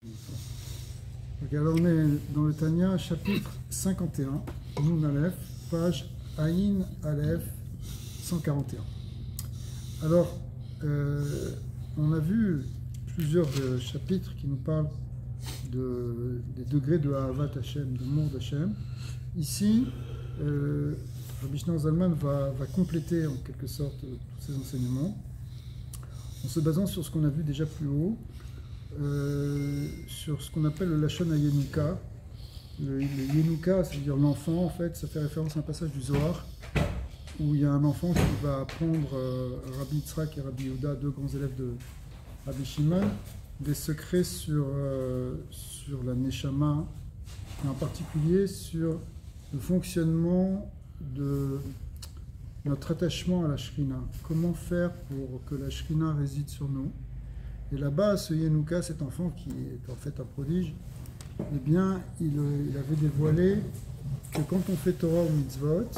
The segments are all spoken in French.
Ok, alors on est dans le Tanya, chapitre 51, Nun Aleph, page Aïn Aleph 141. Alors, on a vu plusieurs chapitres qui nous parlent des degrés de Ahavat Hashem, de l'amour d'Hashem. Ici, Rabbi Shneur Zalman va compléter en quelque sorte tous ces enseignements en se basant sur ce qu'on a vu déjà plus haut, sur ce qu'on appelle le Lashon HaYenuka. Le Yenuka, c'est-à-dire l'enfant, en fait, ça fait référence à un passage du Zohar où il y a un enfant qui va apprendre Rabbi Yitzhak et Rabbi Yehuda, deux grands élèves de Rabbi Shimon, des secrets sur la Neshama, et en particulier sur le fonctionnement de notre attachement à la Shrina. Comment faire pour que la Shrina réside sur nous? Et là-bas, ce Yenuka, cet enfant qui est en fait un prodige, eh bien, il avait dévoilé que quand on fait Torah ou Mitzvot,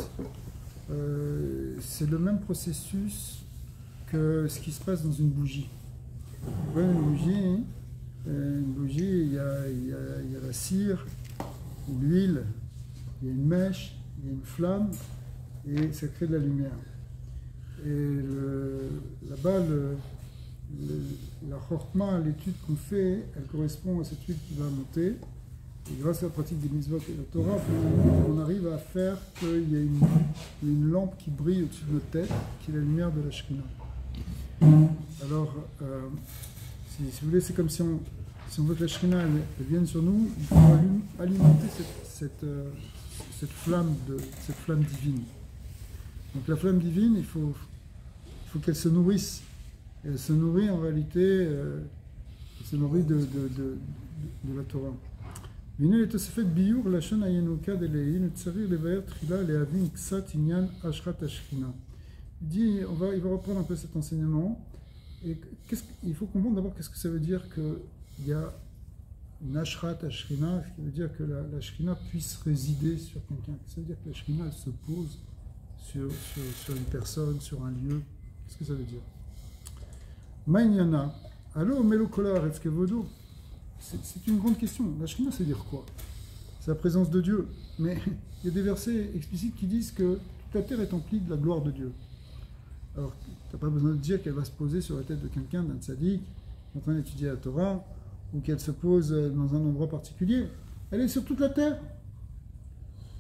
c'est le même processus que ce qui se passe dans une bougie. Une bougie, il y a la cire, ou l'huile, il y a une mèche, il y a une flamme, et ça crée de la lumière. Et là-bas, la chorma, l'étude qu'on fait, elle correspond à cette huile qui va monter. Et grâce à la pratique des mitzvot et la Torah, on arrive à faire qu'il y ait une lampe qui brille au-dessus de notre tête, qui est la lumière de la Shrina. Alors, si vous voulez, c'est comme si on veut que la Shrina elle vienne sur nous, il faut alimenter cette flamme divine. Donc la flamme divine, il faut qu'elle se nourrisse. Et elle se nourrit en réalité, elle se nourrit de la Torah. On va reprendre un peu cet enseignement. Et il faut comprendre d'abord qu'est-ce que ça veut dire qu'il y a une ashrat ashrina, ce qui veut dire que la shrina puisse résider sur quelqu'un. Ça veut dire que la shrina elle se pose sur une personne, sur un lieu. Qu'est-ce que ça veut dire? Maïnyana, allo melokola retskevodo. C'est une grande question. La Shrina, c'est dire quoi? C'est la présence de Dieu. Mais il y a des versets explicites qui disent que toute la terre est emplie de la gloire de Dieu. Alors, tu n'as pas besoin de dire qu'elle va se poser sur la tête de quelqu'un, d'un tzaddik, en train d'étudier la Torah, ou qu'elle se pose dans un endroit particulier. Elle est sur toute la terre.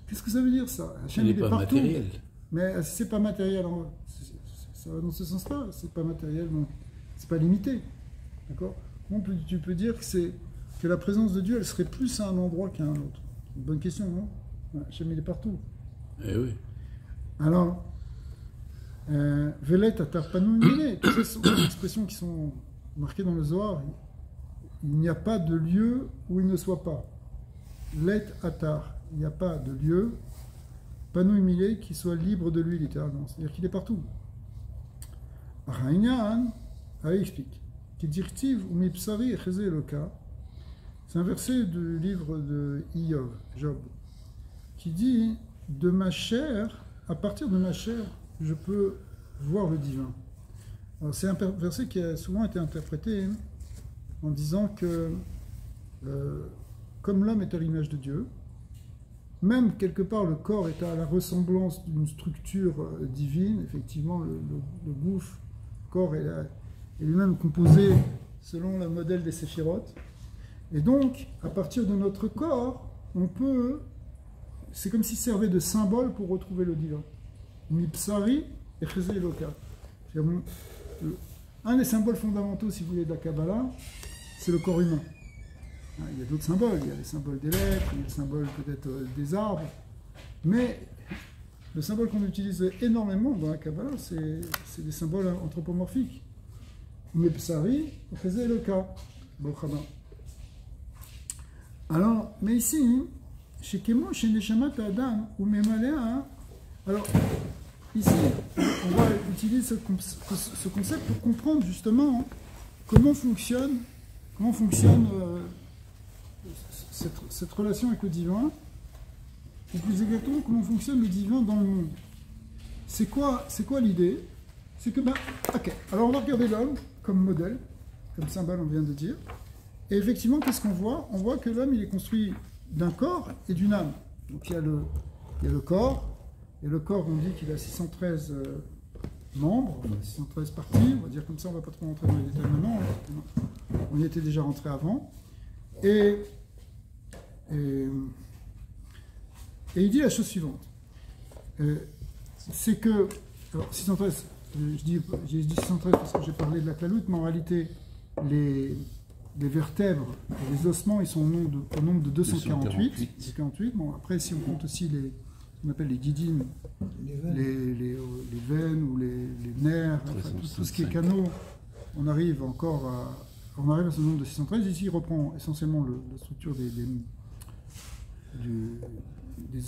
Qu'est-ce que ça veut dire, ça? Elle n'est pas partout. matérielle. Mais c'est pas matériel. Ça va dans ce sens-là. C'est pas matériel, non. C'est pas limité. D'accord? Tu peux dire que la présence de Dieu, elle serait plus à un endroit qu'à un autre. Une bonne question, non? Hachem, il est partout. Eh oui. Alors, Velet atar panu mile, toutes ces sont des expressions qui sont marquées dans le Zohar. Il n'y a pas de lieu où il ne soit pas. Let atar, il n'y a pas de lieu, panu mile, qui soit libre de lui, littéralement. C'est-à-dire qu'il est partout. Raïnyan, il explique. C'est un verset du livre de Job, qui dit « De ma chair, à partir de ma chair, je peux voir le divin ». Alors c'est un verset qui a souvent été interprété en disant que, comme l'homme est à l'image de Dieu, même quelque part le corps est à la ressemblance d'une structure divine, effectivement le gouffre, le corps est lui-même composé selon le modèle des séphirotes. Et donc, à partir de notre corps, c'est comme s'il servait de symbole pour retrouver le divin. Mipsari et Chesed Eloka. Un des symboles fondamentaux, si vous voulez, de la Kabbalah, c'est le corps humain. Il y a d'autres symboles, il y a les symboles des lettres, il y a le symbole peut-être des arbres, mais le symbole qu'on utilise énormément dans la Kabbalah, c'est des symboles anthropomorphiques. Mepsari, faisait le cas. Alors, mais ici, chez Kemo, chez Neshamat Adam, ou Memalea, alors, ici, on va utiliser ce concept pour comprendre justement comment fonctionne cette relation avec le divin, ou plus exactement, comment fonctionne le divin dans le monde. C'est quoi l'idée? C'est que, ok, alors on va regarder l'homme comme modèle, comme symbole on vient de dire, Et effectivement, qu'est-ce qu'on voit? On voit que l'homme, il est construit d'un corps et d'une âme. Donc il y a le corps, et le corps, on dit qu'il a 613 membres, enfin 613 parties, on va dire comme ça, on ne va pas trop rentrer dans les détails maintenant, on y était déjà rentré avant. Et il dit la chose suivante, c'est que, alors 613, j'ai dit 613 parce que j'ai parlé de la claloute, mais en réalité, les vertèbres et les ossements, ils sont au nombre de 248. Bon, après, si on compte aussi ce qu'on appelle les guidines, les veines ou les nerfs, enfin, tout ce qui est canaux, on arrive à ce nombre de 613. Ici, il reprend essentiellement la structure des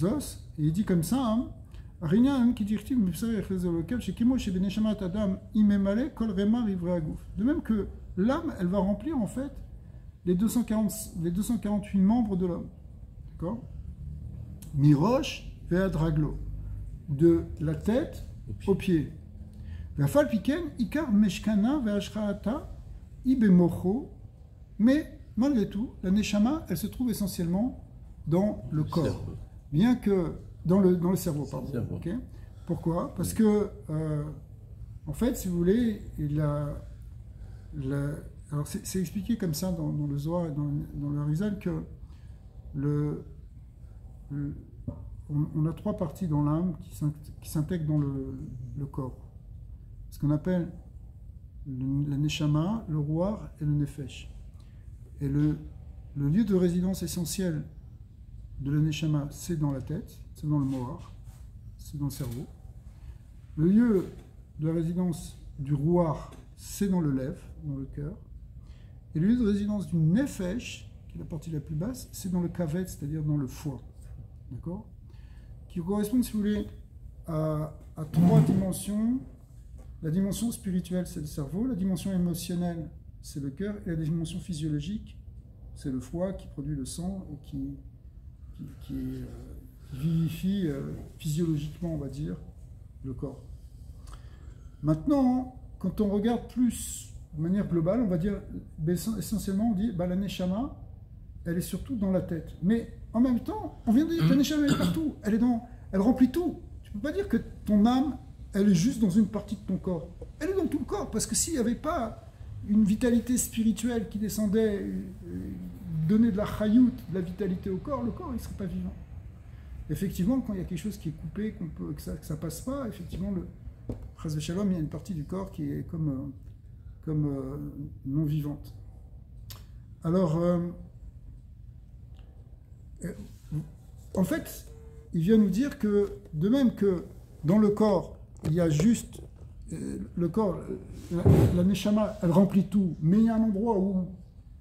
os, et il dit comme ça, hein, de même que l'âme, elle va remplir en fait les 248 membres de l'homme. D'accord? Mirosh ve'adraglo, de la tête aux pieds. Ve'afal piken ikar meshkana ve'ashraata ibemocho, mais malgré tout, la neshama, elle se trouve essentiellement dans le corps. Bien que dans le cerveau, pardon. Okay? Pourquoi? Parce que, en fait, si vous voulez, alors c'est expliqué comme ça dans le Zohar et dans le Harizal que on a trois parties dans l'âme qui s'intègrent dans le corps. Ce qu'on appelle la neshama, le ruach et le nefesh. Et le lieu de résidence essentiel de la neshama, c'est dans la tête, c'est dans le mohar, c'est dans le cerveau. Le lieu de la résidence du ruach, c'est dans le lev, dans le cœur. Et le lieu de résidence du nefesh, qui est la partie la plus basse, c'est dans le kavet, c'est-à-dire dans le foie. D'accord? Qui correspondent, si vous voulez, à trois dimensions. La dimension spirituelle, c'est le cerveau. La dimension émotionnelle, c'est le cœur. Et la dimension physiologique, c'est le foie qui produit le sang et qui vivifie physiologiquement, on va dire, le corps. Maintenant, quand on regarde plus de manière globale, on va dire, essentiellement, on dit, la neshama, elle est surtout dans la tête. Mais en même temps, on vient de dire que la neshama, elle est partout. Elle remplit tout. Tu ne peux pas dire que ton âme, elle est juste dans une partie de ton corps. Elle est dans tout le corps, parce que s'il n'y avait pas une vitalité spirituelle qui descendait, donner de la chayout, de la vitalité au corps, le corps, il ne serait pas vivant. Effectivement, quand il y a quelque chose qui est coupé, que ça ne passe pas, effectivement, Chas v'Shalom, il y a une partie du corps qui est comme non vivante. Alors, en fait, il vient nous dire que, de même que dans le corps, il y a juste le corps, la neshama, elle remplit tout, mais il y a un endroit où,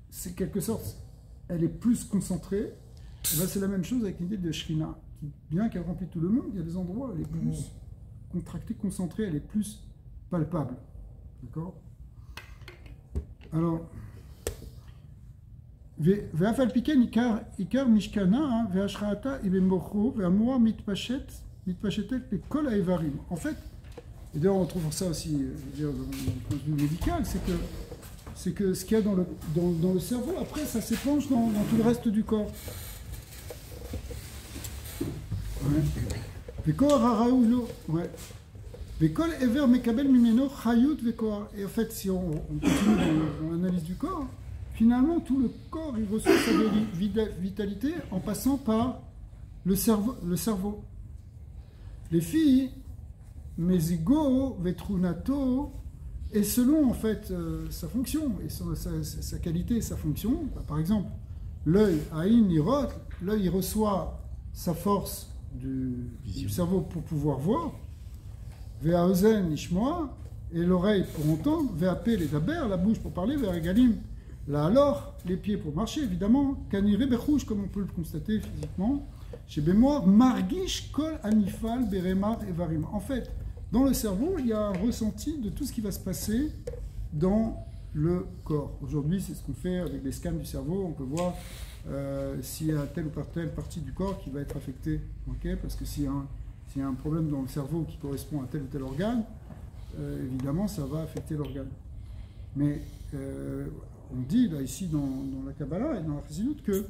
c'est quelque sorte, elle est plus concentrée. Et ben, c'est la même chose avec l'idée de Shrina. Bien qu'elle remplit tout le monde, il y a des endroits où elle est plus contractée, concentrée, elle est plus palpable. D'accord? Alors, Ve'afal piken ikar mishkana ve'ashraata ibemocho ve'amua mitpashetet bekol ha'evarim. En fait, et d'ailleurs on trouve ça aussi dans le point de vue médical, c'est que ce qu'il y a dans le cerveau, après ça s'épanche dans tout le reste du corps. Et en fait, si on continue dans l'analyse du corps, finalement, tout le corps, il reçoit sa vitalité en passant par le cerveau. Les filles, Mezigo, Vetrunato, et selon en fait sa fonction, et sa qualité et sa fonction, par exemple, l'œil, Aïn, Nirot, l'œil, il reçoit sa force du cerveau pour pouvoir voir, Ve'aozen, Nishmoa, et l'oreille pour entendre, Ve'apé, les daber, la bouche pour parler, Ve'regalim, là alors, les pieds pour marcher, évidemment, Kanire Bechouj, comme on peut le constater physiquement, chez Bémoire, Margish Kol Anifal Beremar Evarim. En fait, dans le cerveau, il y a un ressenti de tout ce qui va se passer dans le corps. Aujourd'hui, c'est ce qu'on fait avec les scans du cerveau. On peut voir s'il y a telle ou telle partie du corps qui va être affectée. Okay, parce que s'il y a un problème dans le cerveau qui correspond à tel ou tel organe, évidemment, ça va affecter l'organe. Mais on dit là ici dans la Kabbalah et dans la Chassidut que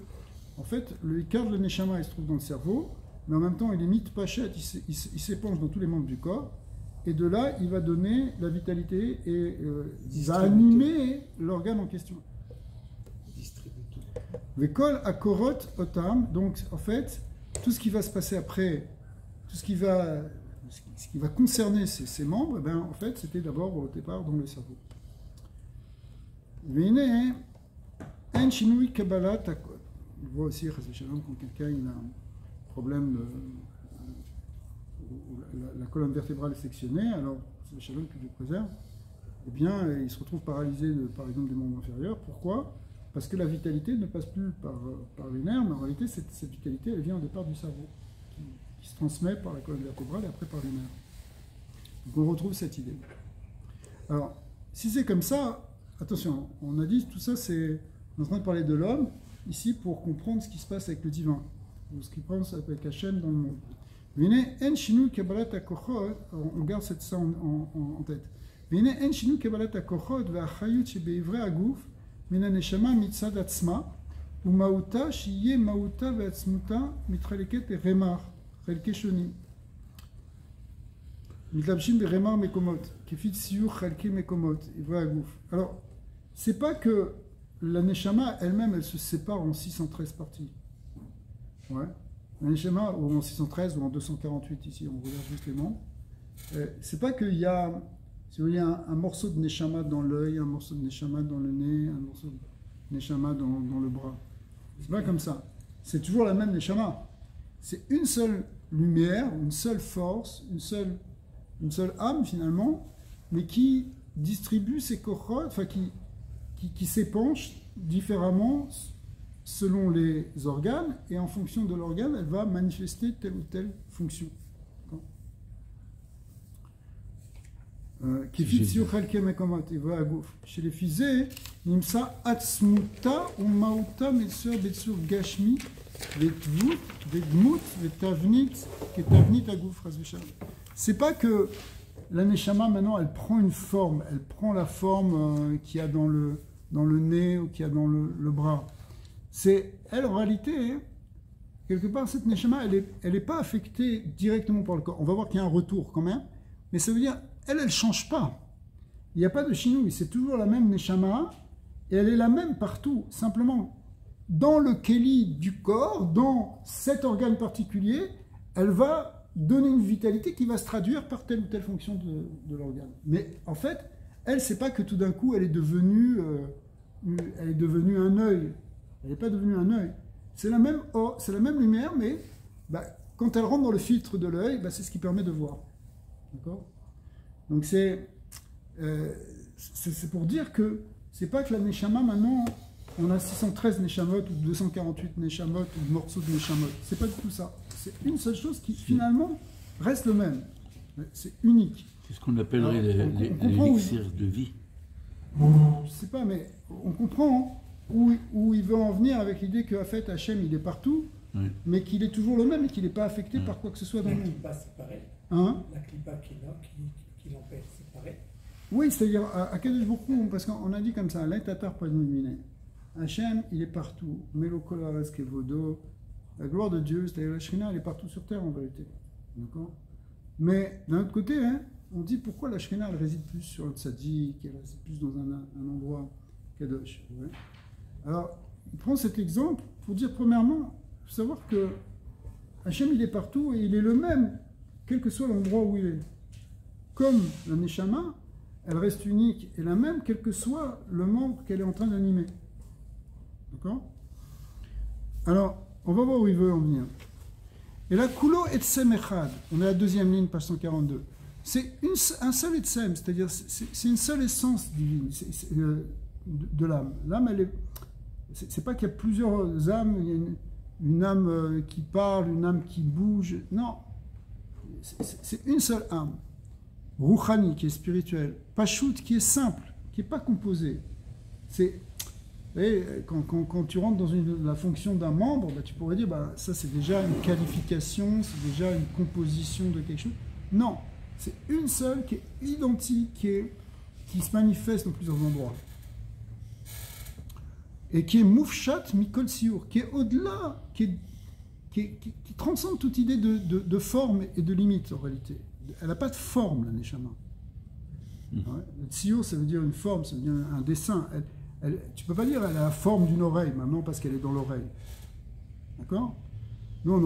en fait le Ikar de la Neshama il se trouve dans le cerveau, mais en même temps il imite Pachet, il s'épanche dans tous les membres du corps, et de là il va donner la vitalité et il va animer l'organe en question. Vekol akorot otam, donc en fait tout ce qui va se passer après, tout ce qui va concerner ces membres, ben, en fait c'était d'abord au départ dans le cerveau. On voit aussi quand quelqu'un il a un problème, la colonne vertébrale est sectionnée, alors c'est le shalom que Dieu préserve, eh bien il se retrouve paralysé par exemple des membres inférieurs. Pourquoi? Parce que la vitalité ne passe plus par les nerfs, mais en réalité cette vitalité elle vient au départ du cerveau, qui se transmet par la colonne vertébrale et après par les nerfs. Donc on retrouve cette idée. Alors si c'est comme ça, attention, on a dit tout ça, on est en train de parler de l'homme, ici pour comprendre ce qui se passe avec le divin, ou ce qui se passe avec Hachem dans le monde. On garde ça en tête. Alors, c'est pas que la Neshama elle-même, elle se sépare en 613 parties. Ouais. La Neshama, ou en 613 ou en 248, ici, on regarde juste les membres. C'est pas qu'il y a, si vous voulez, un morceau de Neshama dans l'œil, un morceau de Neshama dans le nez, un morceau de Neshama dans le bras. C'est pas comme ça. C'est toujours la même Neshama. C'est une seule lumière, une seule force, une seule âme finalement, mais qui distribue ses kochot, enfin qui s'épanche différemment selon les organes, et en fonction de l'organe, elle va manifester telle ou telle fonction. Chez les physés, nimsa atzmuta ou mauta metsur betsur gashmi vetvut vedmut vetavnit ketavnit aguf razvishal. C'est pas que la neshama maintenant elle prend une forme, elle prend la forme qu'il y a dans le nez ou qu'il y a dans le bras. C'est elle en réalité, quelque part cette neshama elle est pas affectée directement par le corps. On va voir qu'il y a un retour quand même, mais ça veut dire elle change pas. Il n'y a pas de chinouille, c'est toujours la même neshama et elle est la même partout. Simplement dans le keli du corps, dans cet organe particulier, elle va donner une vitalité qui va se traduire par telle ou telle fonction de l'organe. Mais en fait, elle, c'est pas que tout d'un coup, elle est devenue un œil. Elle n'est pas devenue un œil. C'est la même lumière, mais quand elle rentre dans le filtre de l'œil, c'est ce qui permet de voir. D'accord ? Donc c'est pour dire que c'est pas que la neshama, maintenant, on a 613 neshamot, ou 248 neshamot, ou morceaux de neshamot. C'est pas du tout ça. C'est une seule chose qui, finalement, reste le même. C'est unique. C'est ce qu'on appellerait l'élixir de vie. Je sais pas, mais on comprend où il veut en venir avec l'idée que, en fait, Hachem, il est partout, oui, mais qu'il est toujours le même et qu'il n'est pas affecté par quoi que ce soit dans le monde. La clipa, c'est pareil. Hein? La clipa qui est là, qui l'empêche, c'est pareil. Oui, c'est-à-dire, à Kadosh Baruch, parce qu'on a dit comme ça, l'Etatar Padmimine. Hachem, il est partout. Melokolares Kevodo. La gloire de Dieu, c'est-à-dire la Shrina, elle est partout sur terre en vérité. D'accord? Mais d'un autre côté, on dit pourquoi la Shrina, elle réside plus sur le tzaddik, elle réside plus dans un endroit Kadosh. Ouais. Alors, il prend cet exemple pour dire, premièrement, il faut savoir que Hachem, il est partout et il est le même, quel que soit l'endroit où il est. Comme la Neshama, elle reste unique et la même, quel que soit le membre qu'elle est en train d'animer. D'accord? Alors, on va voir où il veut en venir. Et là, Kulo Etsem Echad, on est à la deuxième ligne, page 142. C'est un seul Etsem, c'est-à-dire c'est une seule essence divine de l'âme. L'âme, elle est. C'est pas qu'il y a plusieurs âmes, il y a une âme qui parle, une âme qui bouge. Non. C'est une seule âme. Rouchani, qui est spirituelle. Pachout, qui est simple, qui n'est pas composée. C'est. Et quand tu rentres dans la fonction d'un membre, tu pourrais dire, ça c'est déjà une qualification, c'est déjà une composition de quelque chose. Non, c'est une seule qui est identique, qui se manifeste dans plusieurs endroits. et qui est Moufchat Mikol Siour, qui est au-delà, qui transcende toute idée de forme et de limite en réalité. Elle n'a pas de forme, la Neshama. Ouais. Le Siour, ça veut dire une forme, ça veut dire un dessin. Tu ne peux pas dire elle a la forme d'une oreille maintenant parce qu'elle est dans l'oreille. D'accord? Nous, on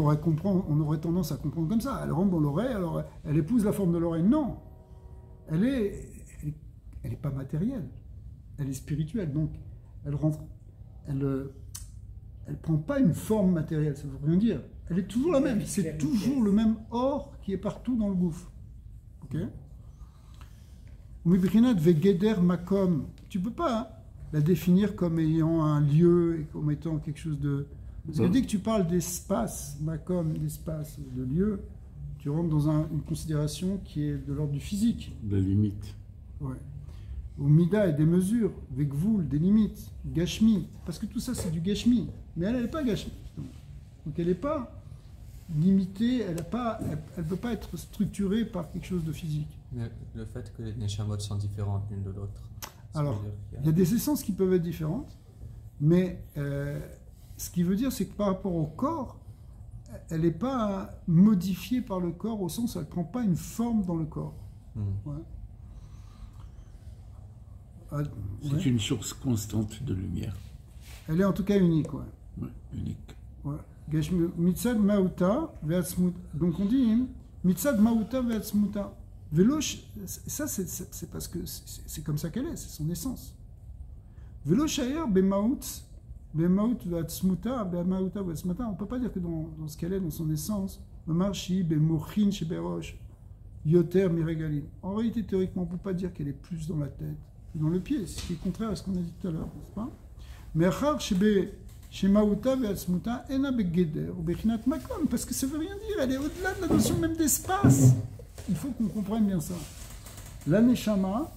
aurait tendance à comprendre comme ça. Elle rentre dans l'oreille, alors elle épouse la forme de l'oreille. Non, elle est pas matérielle, elle est spirituelle. Donc, elle prend pas une forme matérielle. Ça veut rien dire. Elle est toujours la même. C'est toujours le même or qui est partout dans le gouffre. Ok? Makom. Tu peux pas la définir comme ayant un lieu et comme étant quelque chose de. Parce que dès que tu parles d'espace, Makom, d'espace, de lieu, tu rentres dans une considération qui est de l'ordre du physique. De limite. Ouais. Au Mida et des mesures, Vekvoul, des limites, Gashmi. Parce que tout ça, c'est du Gashmi. Mais elle n'est pas Gashmi. Donc elle n'est pas limitée, elle ne peut pas être structurée par quelque chose de physique. Mais le fait que les Neshamot sont différentes l'une de l'autre. Alors, il y a des essences qui peuvent être différentes, mais ce qui veut dire, c'est que par rapport au corps, elle n'est pas modifiée par le corps au sens où elle ne prend pas une forme dans le corps. Ouais. C'est une source constante de lumière. Elle est en tout cas unique. Ouais. Ouais, unique. Ouais. Mitzad Mauta Veatzmuta. Donc on dit Mitzad Mauta Veatzmuta. Velosh, ça c'est parce que c'est comme ça qu'elle est, c'est son essence. Veloshayer Bemaut Veatzmuta, Bemauta Veatzmuta. On ne peut pas dire que dans ce qu'elle est, dans son essence, Mamarshi Bemochin Sheberosh, Yoter Miregalim. En réalité, théoriquement, on ne peut pas dire qu'elle est plus dans la tête que dans le pied, ce qui est contraire à ce qu'on a dit tout à l'heure, n'est-ce pas? Mais parce que ça ne veut rien dire, elle est au-delà de la notion même d'espace. Il faut qu'on comprenne bien ça. La Neshama,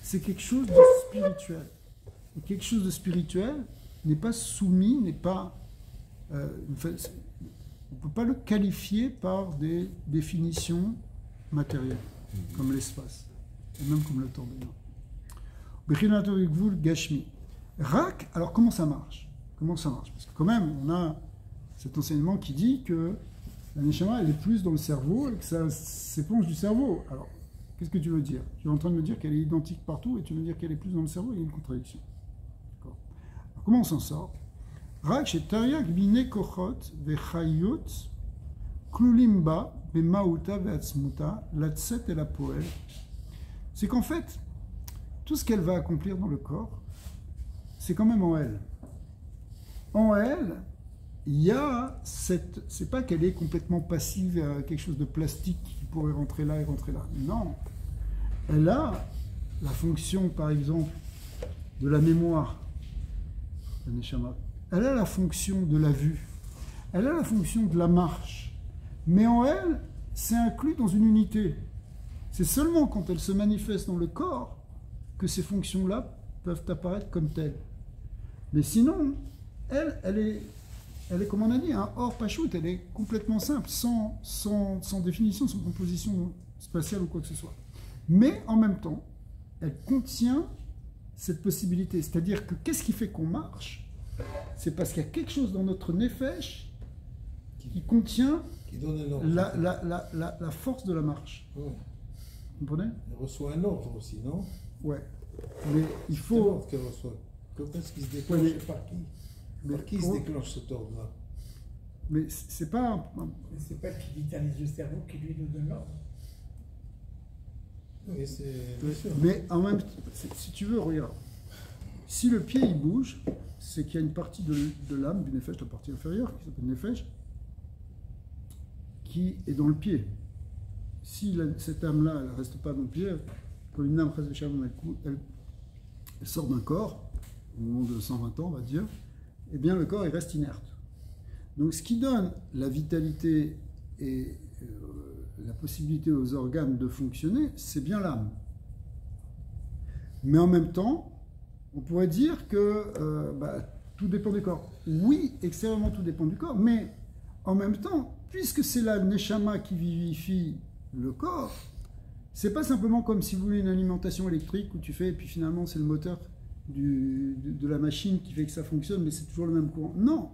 c'est quelque chose de spirituel. Et quelque chose de spirituel n'est pas soumis, n'est pas... on ne peut pas le qualifier par des définitions matérielles, comme l'espace, et même comme le temps d'ailleurs. Gashmi. Rak, alors comment ça marche? Parce que quand même, on a cet enseignement qui dit que la Neshama, elle est plus dans le cerveau et que ça s'éponge du cerveau. Alors, qu'est-ce que tu veux dire? Tu es en train de me dire qu'elle est identique partout et tu veux dire qu'elle est plus dans le cerveau? Il y a une contradiction. Alors, comment on s'en sort? Rak, chez Tariak bine kochot vechayot klulimba bemauta veatzmuta latset et la poel. C'est qu'en fait, tout ce qu'elle va accomplir dans le corps, c'est quand même en elle. En elle, il y a cette... C'est pas qu'elle est complètement passive à quelque chose de plastique qui pourrait rentrer là et rentrer là. Non. Elle a la fonction, par exemple, de la mémoire, la Neshama. Elle a la fonction de la vue. Elle a la fonction de la marche. Mais en elle, c'est inclus dans une unité. C'est seulement quand elle se manifeste dans le corps que ces fonctions-là peuvent apparaître comme telles. Mais sinon, elle est, comme on a dit, un hors pachout, elle est complètement simple, sans définition, sans composition spatiale ou quoi que ce soit. Mais en même temps, elle contient cette possibilité. C'est-à-dire que qu'est-ce qui fait qu'on marche? C'est parce qu'il y a quelque chose dans notre nefesh qui contient qui donne un ordre. La force de la marche. Ouais. Vous comprenez? Elle reçoit un ordre aussi, non? Ouais. Mais il C'est un faut... ordre qu'elle reçoit. Quand est-ce qu'il se déclenche Ouais, et par qui? mais Par qui se déclenche cet ordre-là? Mais c'est pas... Mais c'est pas qui vitalise le cerveau qui lui donne l'ordre. Oui, c'est bien sûr. Mais en même temps, si tu veux, regarde. Si le pied il bouge, c'est qu'il y a une partie de l'âme, du nefesh, la partie inférieure, qui s'appelle nefesh, qui est dans le pied. Si cette âme-là, elle ne reste pas dans le pied, quand une âme elle sort d'un corps, au moment de 120 ans, on va dire, eh bien le corps il reste inerte. Donc ce qui donne la vitalité et la possibilité aux organes de fonctionner, c'est bien l'âme. Mais en même temps, on pourrait dire que tout dépend du corps. Oui, extrêmement tout dépend du corps, mais en même temps, puisque c'est la neshama qui vivifie le corps, c'est pas simplement comme si vous voulez une alimentation électrique où tu fais, et puis finalement c'est le moteur de la machine qui fait que ça fonctionne, mais c'est toujours le même courant. Non.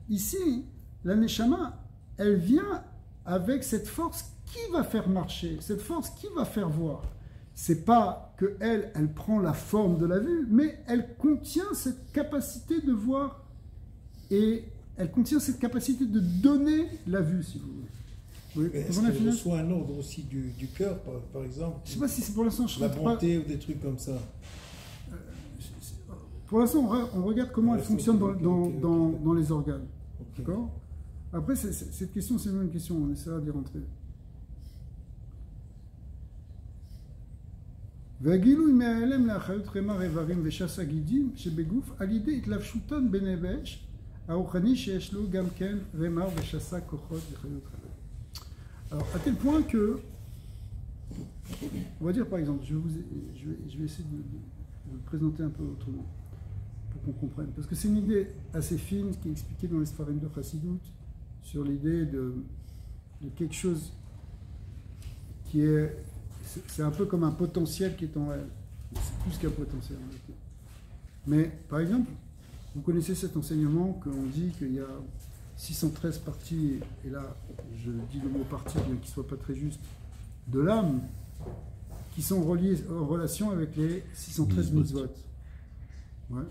Ici, la Neshama, elle vient avec cette force qui va faire marcher, cette force qui va faire voir. C'est pas que elle prend la forme de la vue, mais elle contient cette capacité de voir et elle contient cette capacité de donner la vue, si vous voulez. Oui. Est-ce qu'elle reçoit un ordre aussi du cœur, par exemple? Je sais pas si c'est pour l'instant. La bonté ou des trucs comme ça. Pour l'instant, on regarde comment elle fonctionne dans les organes. Okay. D'accord? Après, cette question, c'est une question, on essaiera d'y rentrer. והגילוי מההלם לאחריות רמ"ר איברים ושס הגידים שבגוף על ידי התלבשותן בנפש הרוחני שיש לו גם כן רמ"ר ושסה כוחות וחיות חיים. Alors, à tel point que, on va dire par exemple, je vais essayer de le présenter un peu autrement, pour qu'on comprenne. Parce que c'est une idée assez fine qui est expliquée dans les Sfarim de Chassidut, sur l'idée de quelque chose qui est... C'est un peu comme un potentiel qui est en elle. C'est plus qu'un potentiel en réalité. Mais, par exemple, vous connaissez cet enseignement qu'on dit qu'il y a 613 parties, et là, je dis le mot partie, bien qu'il ne soit pas très juste, de l'âme, qui sont reliées en relation avec les 613 mitzvot. Ouais.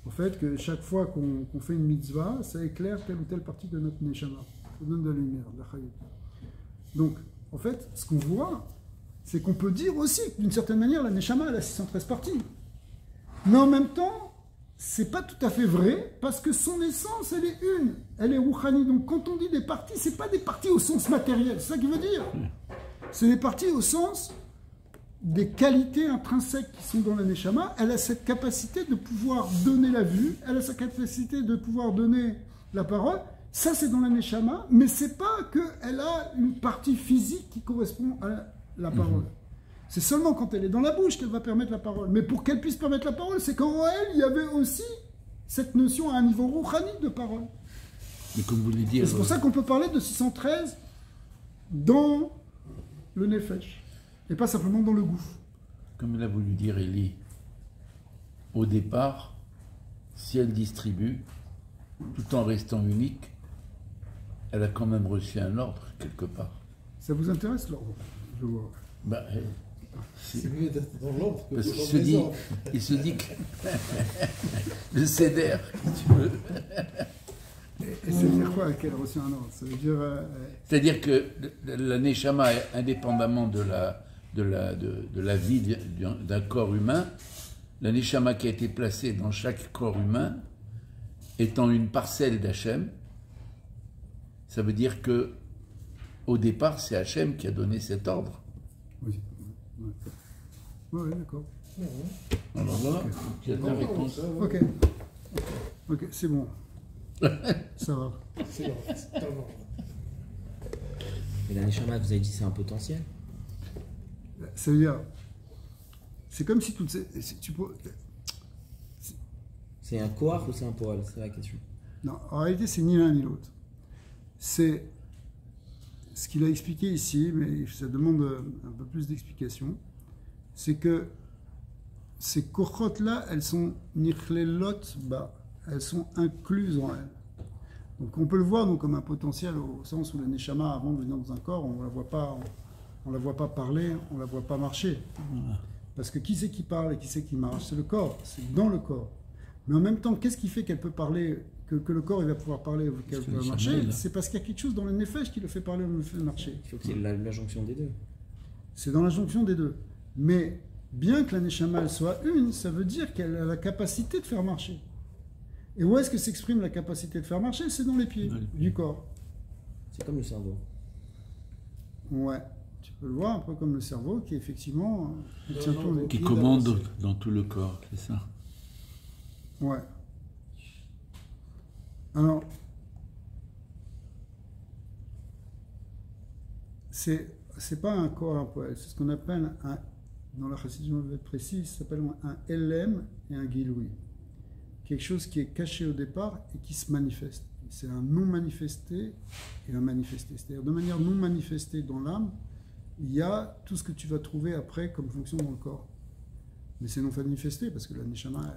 En fait, que chaque fois qu'on fait une mitzvah, ça éclaire telle ou telle partie de notre neshama. Ça donne de la lumière, de la chayut. Donc, en fait, ce qu'on voit, c'est qu'on peut dire aussi, d'une certaine manière, la neshama, elle a 613 parties. Mais en même temps, c'est pas tout à fait vrai, parce que son essence, elle est une. Elle est rouhani. Donc, quand on dit des parties, c'est pas des parties au sens matériel. C'est ça qu'il veut dire. C'est des parties au sens des qualités intrinsèques qui sont dans la neshama. Elle a cette capacité de pouvoir donner la vue, elle a sa capacité de pouvoir donner la parole. Ça, c'est dans la neshama, mais c'est pas qu'elle a une partie physique qui correspond à la parole. C'est seulement quand elle est dans la bouche qu'elle va permettre la parole. Mais pour qu'elle puisse permettre la parole, c'est qu'en elle, il y avait aussi cette notion à un niveau rouhani de parole. Mais comme vous voulez dire... C'est pour ça qu'on peut parler de 613 dans le nefesh, et pas simplement dans le gouffre. Comme il a voulu dire Élie, au départ, si elle distribue, tout en restant unique, elle a quand même reçu un ordre quelque part. Ça vous intéresse l'ordre? Je vois. Bah, c'est mieux d'être dans l'ordre que parce dans qu'il les ordres. il se dit que le céder, si tu veux. Et ça veut dire quoi qu'elle a reçu un ordre? Ça veut dire... C'est-à-dire que la neshama, indépendamment de la vie d'un corps humain, la neshama qui a été placée dans chaque corps humain, étant une parcelle d'Hachem, ça veut dire que au départ, c'est Hachem qui a donné cet ordre. Oui, oui, d'accord. Alors voilà, il y a la réponse. Ok, ok, c'est bon. Ça va. C'est l'ordre, c'est dans l'ordre. Mais la neshama, vous avez dit, c'est un potentiel. Ça veut dire, c'est comme si toutes ces... C'est un koach ou c'est un poil? C'est la question. Non, en réalité, c'est ni l'un ni l'autre. C'est ce qu'il a expliqué ici, mais ça demande un peu plus d'explication. C'est que ces kochot-là, elles sont nichlelot ba, elles sont incluses en elles. Donc on peut le voir donc, comme un potentiel au sens où la neshama, avant de venir dans un corps, on la voit pas parler, on la voit pas marcher. Parce que qui c'est qui parle et qui c'est qui marche? C'est le corps, c'est dans le corps. Mais en même temps, qu'est-ce qui fait qu'elle peut parler, que le corps il va pouvoir parler ou qu'elle va marcher? C'est parce qu'il y a quelque chose dans le nefesh qui le fait parler ou le fait marcher. Il faut qu'il y ait la jonction des deux. C'est dans la jonction des deux. Mais bien que la neshama elle soit une, ça veut dire qu'elle a la capacité de faire marcher. Et où est-ce que s'exprime la capacité de faire marcher? C'est dans les pieds du corps. C'est comme le cerveau. Ouais. Tu peux le voir un peu comme le cerveau qui effectivement tient tout. Qui commande dans tout le corps, c'est ça? Ouais. Alors, c'est pas un corps, un poil, c'est ce qu'on appelle un, dans la chassidut précise, ça s'appelle un LM et un giloui. Quelque chose qui est caché au départ et qui se manifeste. C'est un non manifesté et un manifesté. C'est-à-dire de manière non manifestée dans l'âme, il y a tout ce que tu vas trouver après comme fonction dans le corps. Mais c'est non manifesté parce que la Neshama,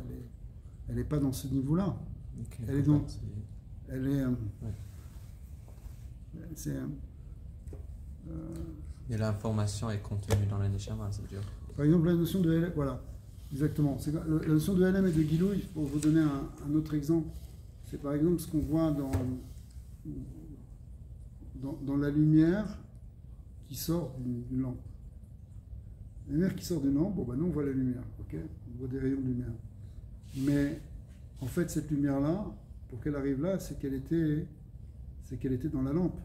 elle n'est pas dans ce niveau-là. Ok, Elle est d'accord, dans- c'est- Elle est. C'est. Et l'information est contenue dans la Neshama, ça veut dire. Par exemple, la notion de LM, voilà, exactement. La notion de LM et de Gilouï, pour vous donner un autre exemple, c'est par exemple ce qu'on voit dans la lumière qui sort d'une lampe. La lumière qui sort d'une lampe, bon, ben nous on voit la lumière, ok? On voit des rayons de lumière. Mais en fait, cette lumière-là, pour qu'elle arrive là, c'est qu'elle était dans la lampe.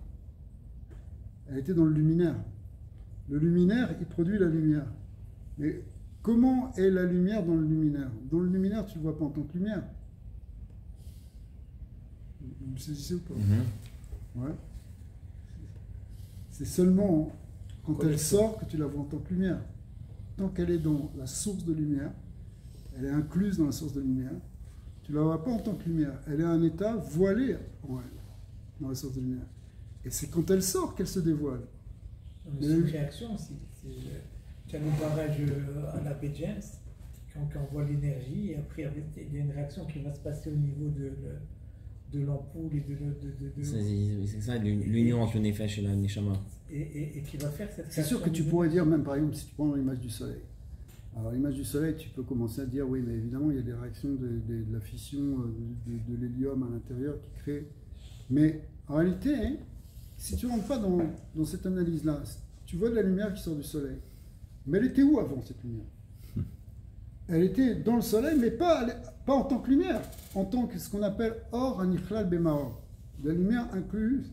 Elle était dans le luminaire. Le luminaire, il produit la lumière. Mais comment est la lumière dans le luminaire? Dans le luminaire, tu ne le vois pas en tant que lumière. Vous me saisissez ou pas? Ouais. C'est seulement quand elle sort que tu la vois en tant que lumière. Tant qu'elle est dans la source de lumière, elle est incluse dans la source de lumière, tu ne la vois pas en tant que lumière. Elle est à un état voilé en elle, dans la source de lumière. Et c'est quand elle sort qu'elle se dévoile. C'est une réaction aussi. Tu as le barrage à la baie James, quand on voit l'énergie, et après il y a une réaction qui va se passer au niveau de l'ampoule et de C'est ça, l'union entre le Nefesh et la Neshama. et qui va faire cette C'est sûr que tu pourrais dire, même par exemple, si tu prends l'image du soleil. Alors l'image du soleil, tu peux commencer à dire, oui, mais évidemment, il y a des réactions de la fission de l'hélium à l'intérieur qui crée. Mais en réalité, hein, si tu ne rentres pas dans cette analyse-là, tu vois de la lumière qui sort du soleil. Mais elle était où avant, cette lumière? Elle était dans le soleil, mais pas en tant que lumière, en tant que ce qu'on appelle or anichlal bemaor. La lumière incluse.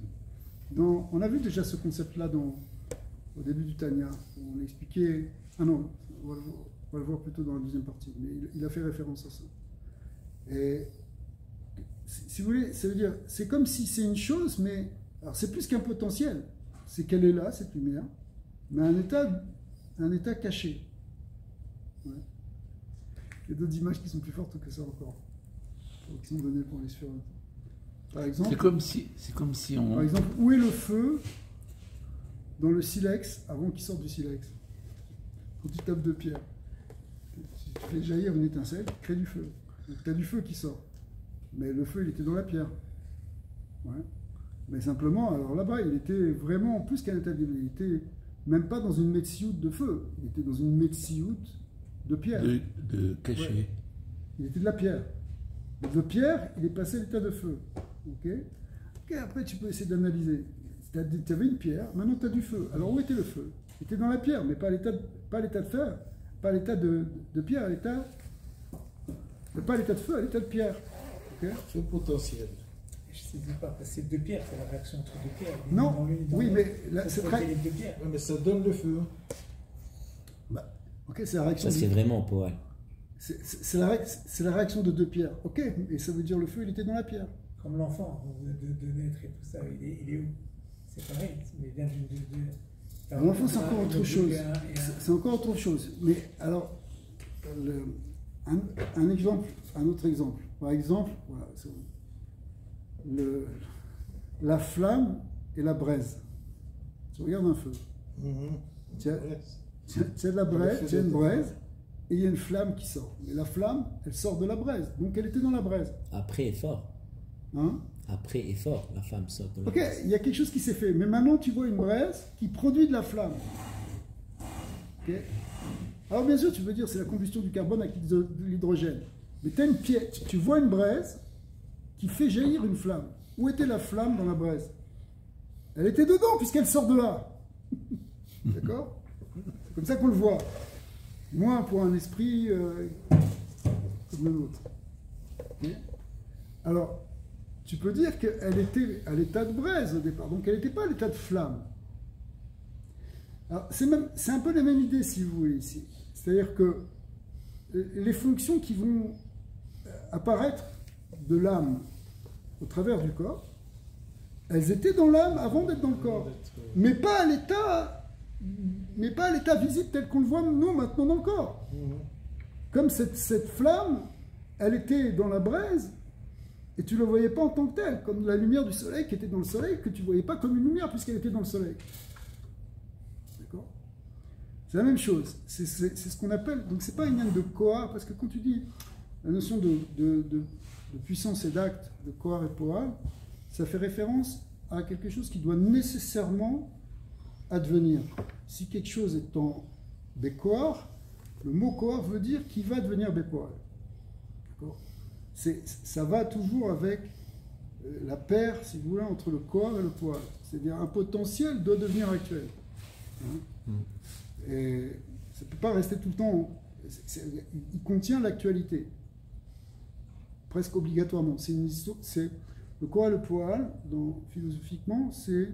On a vu déjà ce concept-là au début du Tanya. On expliquait. Ah non, on va le voir plutôt dans la deuxième partie. Mais il a fait référence à ça. Et si vous voulez, ça veut dire, c'est comme si c'est une chose, mais alors c'est plus qu'un potentiel. C'est qu'elle est là, cette lumière, mais un état caché. Ouais. Il y a d'autres images qui sont plus fortes que ça encore, qui sont données pour les sphères. Par exemple, C'est comme si on. par exemple, où est le feu dans le silex avant qu'il sorte du silex? Quand tu tapes de pierre, tu fais jaillir une étincelle, tu crées du feu. Donc tu as du feu qui sort. Mais le feu, il était dans la pierre. Ouais. Mais simplement, alors là-bas, il était vraiment plus qu'un état divin. Il était même pas dans une metsiout de feu. Il était dans une metsiout de pierre. De cacher. Ouais. Il était de la pierre. De pierre, il est passé à l'état de feu. Ok. Après, tu peux essayer d'analyser. Tu avais une pierre, maintenant tu as du feu. Alors où était le feu? Il était dans la pierre, mais pas à l'état de fer, pas à l'état de pierre, pas à l'état de feu, à l'état de pierre. Ok. Feu potentiel. Je ne sais pas, parce que c'est deux pierres, c'est la réaction entre deux pierres. Non, oui, mais là, c'est très. les deux pierres. Ouais, mais ça donne le feu. Bah, ok, c'est la réaction. Ça, c'est vraiment Poal. C'est la réaction de deux pierres. Ok, et ça veut dire le feu, il était dans la pierre. Comme l'enfant de naître et tout ça, il est où? C'est pareil, mais il vient Alors, l'enfant, c'est encore autre chose. C'est encore autre chose. Mais alors, un autre exemple. Par exemple, voilà, la flamme et la braise. Tu regardes un feu. Tu as de la braise, tu as une braise, et il y a une flamme qui sort. Mais la flamme, elle sort de la braise. Donc elle était dans la braise. Après effort. Hein? Après effort, la femme sort de la Ok, braise. il y a quelque chose qui s'est fait. Mais maintenant, tu vois une braise qui produit de la flamme. Ok. Alors bien sûr, tu peux dire c'est la combustion du carbone avec de l'hydrogène. Mais tu as une pièce, tu vois une braise qui fait jaillir une flamme. Où était la flamme dans la braise? Elle était dedans puisqu'elle sort de là. D'accord? C'est comme ça qu'on le voit. Moins pour un esprit comme le nôtre. Okay. Alors, tu peux dire qu'elle était à l'état de braise au départ, donc elle n'était pas à l'état de flamme. Alors, c'est un peu la même idée, si vous voulez, ici. C'est-à-dire que les fonctions qui vont apparaître de l'âme au travers du corps, elles étaient dans l'âme avant d'être dans le corps, mais pas à l'état visible tel qu'on le voit nous maintenant dans le corps. Comme cette flamme, elle était dans la braise, et tu ne la voyais pas en tant que telle, comme la lumière du soleil qui était dans le soleil, que tu ne voyais pas comme une lumière puisqu'elle était dans le soleil. D'accord? C'est la même chose. C'est ce qu'on appelle. Donc, c'est pas une ligne de Kohar, parce que quand tu dis la notion de puissance et d'acte, de Kohar et Poal, ça fait référence à quelque chose qui doit nécessairement advenir. Si quelque chose est en Bekoar, le mot Kohar veut dire qu'il va devenir Bepoal. D'accord ? Ça va toujours avec la paire, si vous voulez, entre le Kohar et le Poal. C'est-à-dire un potentiel doit devenir actuel. Hein ? Et ça ne peut pas rester tout le temps. Il contient l'actualité, presque obligatoirement. Le Kohar et le Poal, philosophiquement, c'est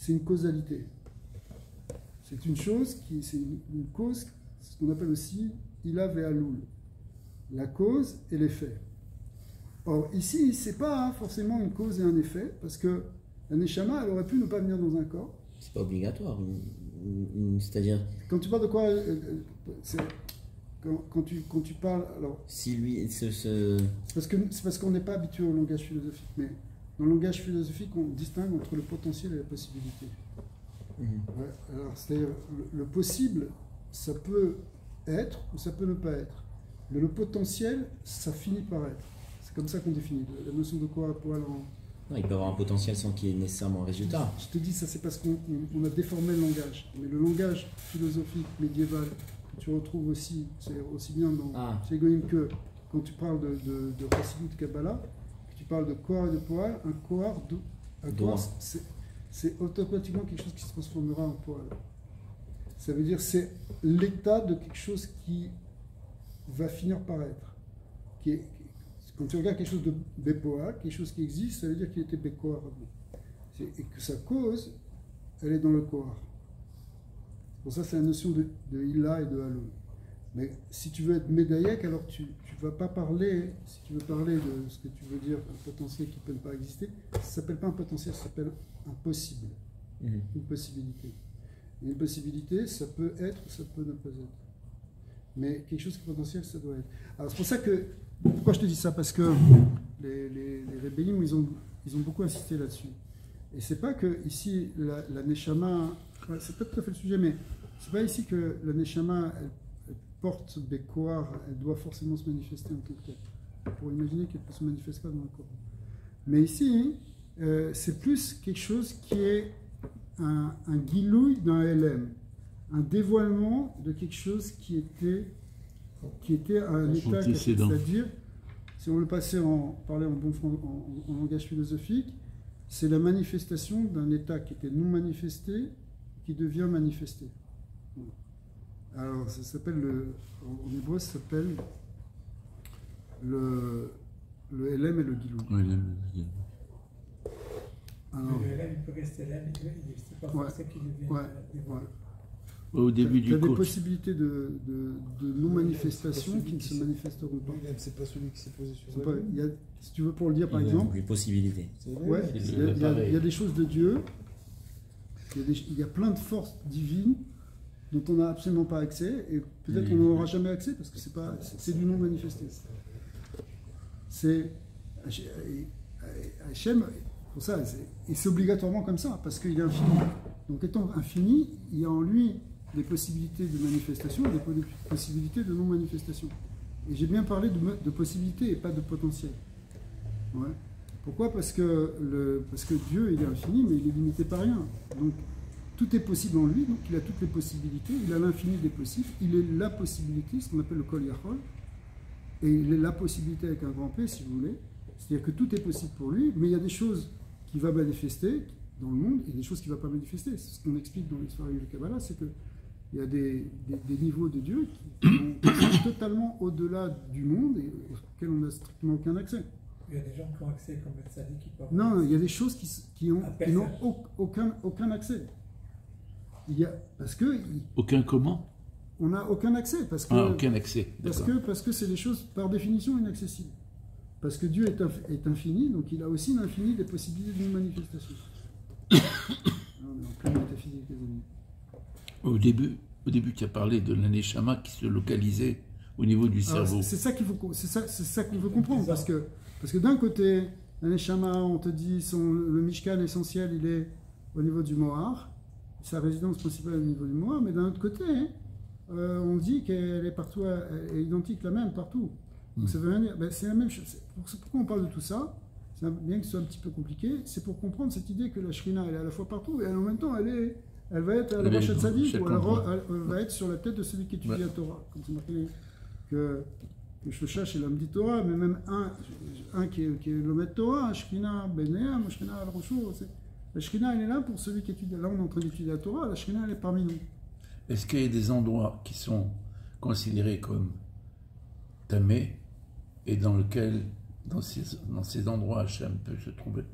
une causalité. C'est une chose c'est une cause, ce qu'on appelle aussi Ilav et Alul, la cause et l'effet. Or, ici, ce n'est pas forcément une cause et un effet, parce que la Neshama, elle aurait pu ne pas venir dans un corps. C'est pas obligatoire. C'est-à-dire. Quand tu parles de quoi quand tu parles. Alors, si lui. c'est parce qu'on n'est pas habitué au langage philosophique. Mais dans le langage philosophique, on distingue entre le potentiel et la possibilité. Ouais, alors, c'est-à-dire, le possible, ça peut être ou ça peut ne pas être. Mais le potentiel, ça finit par être. C'est comme ça qu'on définit la notion de quoi pour aller en. Non, il peut avoir un potentiel sans qu'il y ait nécessairement un résultat. Je te dis, ça c'est parce qu'on a déformé le langage. Mais le langage philosophique médiéval, que tu retrouves aussi, c'est aussi bien dans chez Goïm que quand tu parles de Chassidut de Kabbalah, que tu parles de Kohar et de Poal, un Kohar, c'est automatiquement quelque chose qui se transformera en Poal. Ça veut dire c'est l'état de quelque chose qui va finir par être. Quand tu regardes quelque chose de Bepoal, quelque chose qui existe, ça veut dire qu'il était Bekoar. Et que sa cause, elle est dans le Kohar. Pour ça, c'est la notion de Ila et de Halon. Mais si tu veux être Médaillek, alors tu ne vas pas parler, si tu veux parler de ce que tu veux dire, un potentiel qui ne peut pas exister, ça ne s'appelle pas un potentiel, ça s'appelle un possible. Une possibilité. Et une possibilité, ça peut être, ça peut ne pas être. Mais quelque chose qui est potentiel, ça doit être. Alors c'est pour ça que, pourquoi je te dis ça? Parce que les rébellions, ils ont beaucoup insisté là-dessus. Et c'est pas que ici, la Neshama, c'est pas tout à fait le sujet, mais c'est pas ici que la Neshama, elle porte Bekoar, elle doit forcément se manifester en tant que telle. Pour imaginer qu'elle ne se manifeste pas dans le corps. Mais ici, c'est plus quelque chose qui est un guilouille d'un LM, un dévoilement de quelque chose qui était à un état, c'est-à-dire, si on le passait parler en langage philosophique, c'est la manifestation d'un état qui était non manifesté, qui devient manifesté. Alors, ça s'appelle, en hébreu, ça s'appelle le LM et le guilouille. Alors, le LM, il peut rester LM, c'est pas forcément qu'il devient. Au début du il y a des possibilités de non-manifestation qui ne se manifesteront pas. C'est pas celui qui s'est posé sur si tu veux pour le dire par exemple. Les possibilités. Ouais, il y a des choses de Dieu, il y a plein de forces divines dont on n'a absolument pas accès, et peut-être qu'on n'en aura jamais accès parce que c'est du non manifesté. C'est Hachem, pour ça, et c'est obligatoirement comme ça, parce qu'il est infini. Donc étant infini, il y a en lui des possibilités de manifestation et des possibilités de non-manifestation. Et j'ai bien parlé de possibilités et pas de potentiel. Ouais. Pourquoi ? Parce que Dieu, il est infini, mais il est limité par rien. Donc tout est possible en lui, donc il a toutes les possibilités, il a l'infini des possibles, il est la possibilité, ce qu'on appelle le Kol Yachol, et il est la possibilité avec un grand P, si vous voulez. C'est-à-dire que tout est possible pour lui, mais il y a des choses qui va manifester dans le monde et des choses qui ne vont pas manifester. C'est ce qu'on explique dans l'histoire du Kabbalah, c'est qu'il y a des niveaux de Dieu qui sont totalement au-delà du monde et auxquels on n'a strictement aucun accès. Il y a des gens qui ont accès, comme le Tzaddik, qui peuvent. Non, il y a des choses qui n'ont aucun accès. Parce que. Aucun comment ? On n'a aucun accès. Parce que, aucun accès. Parce que c'est des choses, par définition, inaccessibles. Parce que Dieu est infini, donc il a aussi l'infini des possibilités de manifestation. On est en plein métaphysique, les amis. Au début, tu as parlé de l'aneshama qui se localisait au niveau du cerveau. C'est ça qu'on veut comprendre, parce que d'un côté, l'aneshama, on te dit, le mishkan essentiel, il est au niveau du mohar, sa résidence principale au niveau du Moab, mais d'un autre côté, on dit qu'elle est partout, elle est identique, la même partout. Donc ça veut rien dire. Ben, c'est la même chose. Pourquoi on parle de tout ça? Bien que ce soit un petit peu compliqué, c'est pour comprendre cette idée que la Shrina, elle est à la fois partout, et en même temps, elle va être à la Rosh Hatzadik, ou elle va être sur la tête de celui qui étudie la Torah. Comme c'est marqué que Shoshash est l'homme dit Torah, mais même un qui est l'homme de Torah, Shrina Benéam, Shrina al-Roshur, la Shrina, elle est là pour celui qui étudie. Là, on est en train d'étudier la Torah, la Shrina, elle est parmi nous. Est-ce qu'il y a des endroits qui sont considérés comme tamés et dans lesquels, dans ces endroits, Hachem peut se trouver?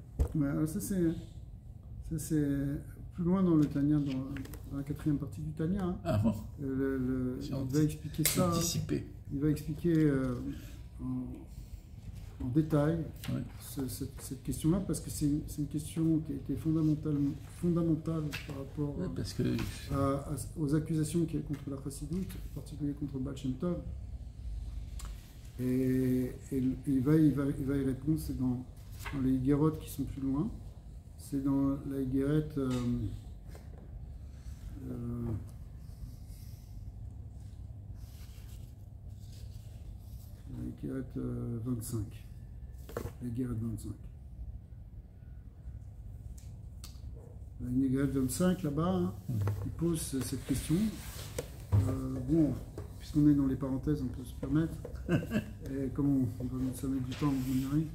Alors ça, c'est plus loin dans le Tanya, dans la 4e partie du Tanya. Hein. Ah bon? Il va expliquer ça. Anticipé. Il va expliquer en détail cette question-là, parce que c'est une question qui a été fondamentale par rapport parce que... aux accusations qu'il y a contre la Chassidoute, en particulier contre Baal Shem Tov. Et il va y répondre, c'est dans les Higuerot qui sont plus loin. C'est dans la Higueret la Higueret 25. La Higueret 25. La Higueret 25, là-bas, hein, il pose cette question. Bon, puisqu'on est dans les parenthèses, on peut se permettre. Et comme ça met du temps, on y arrive.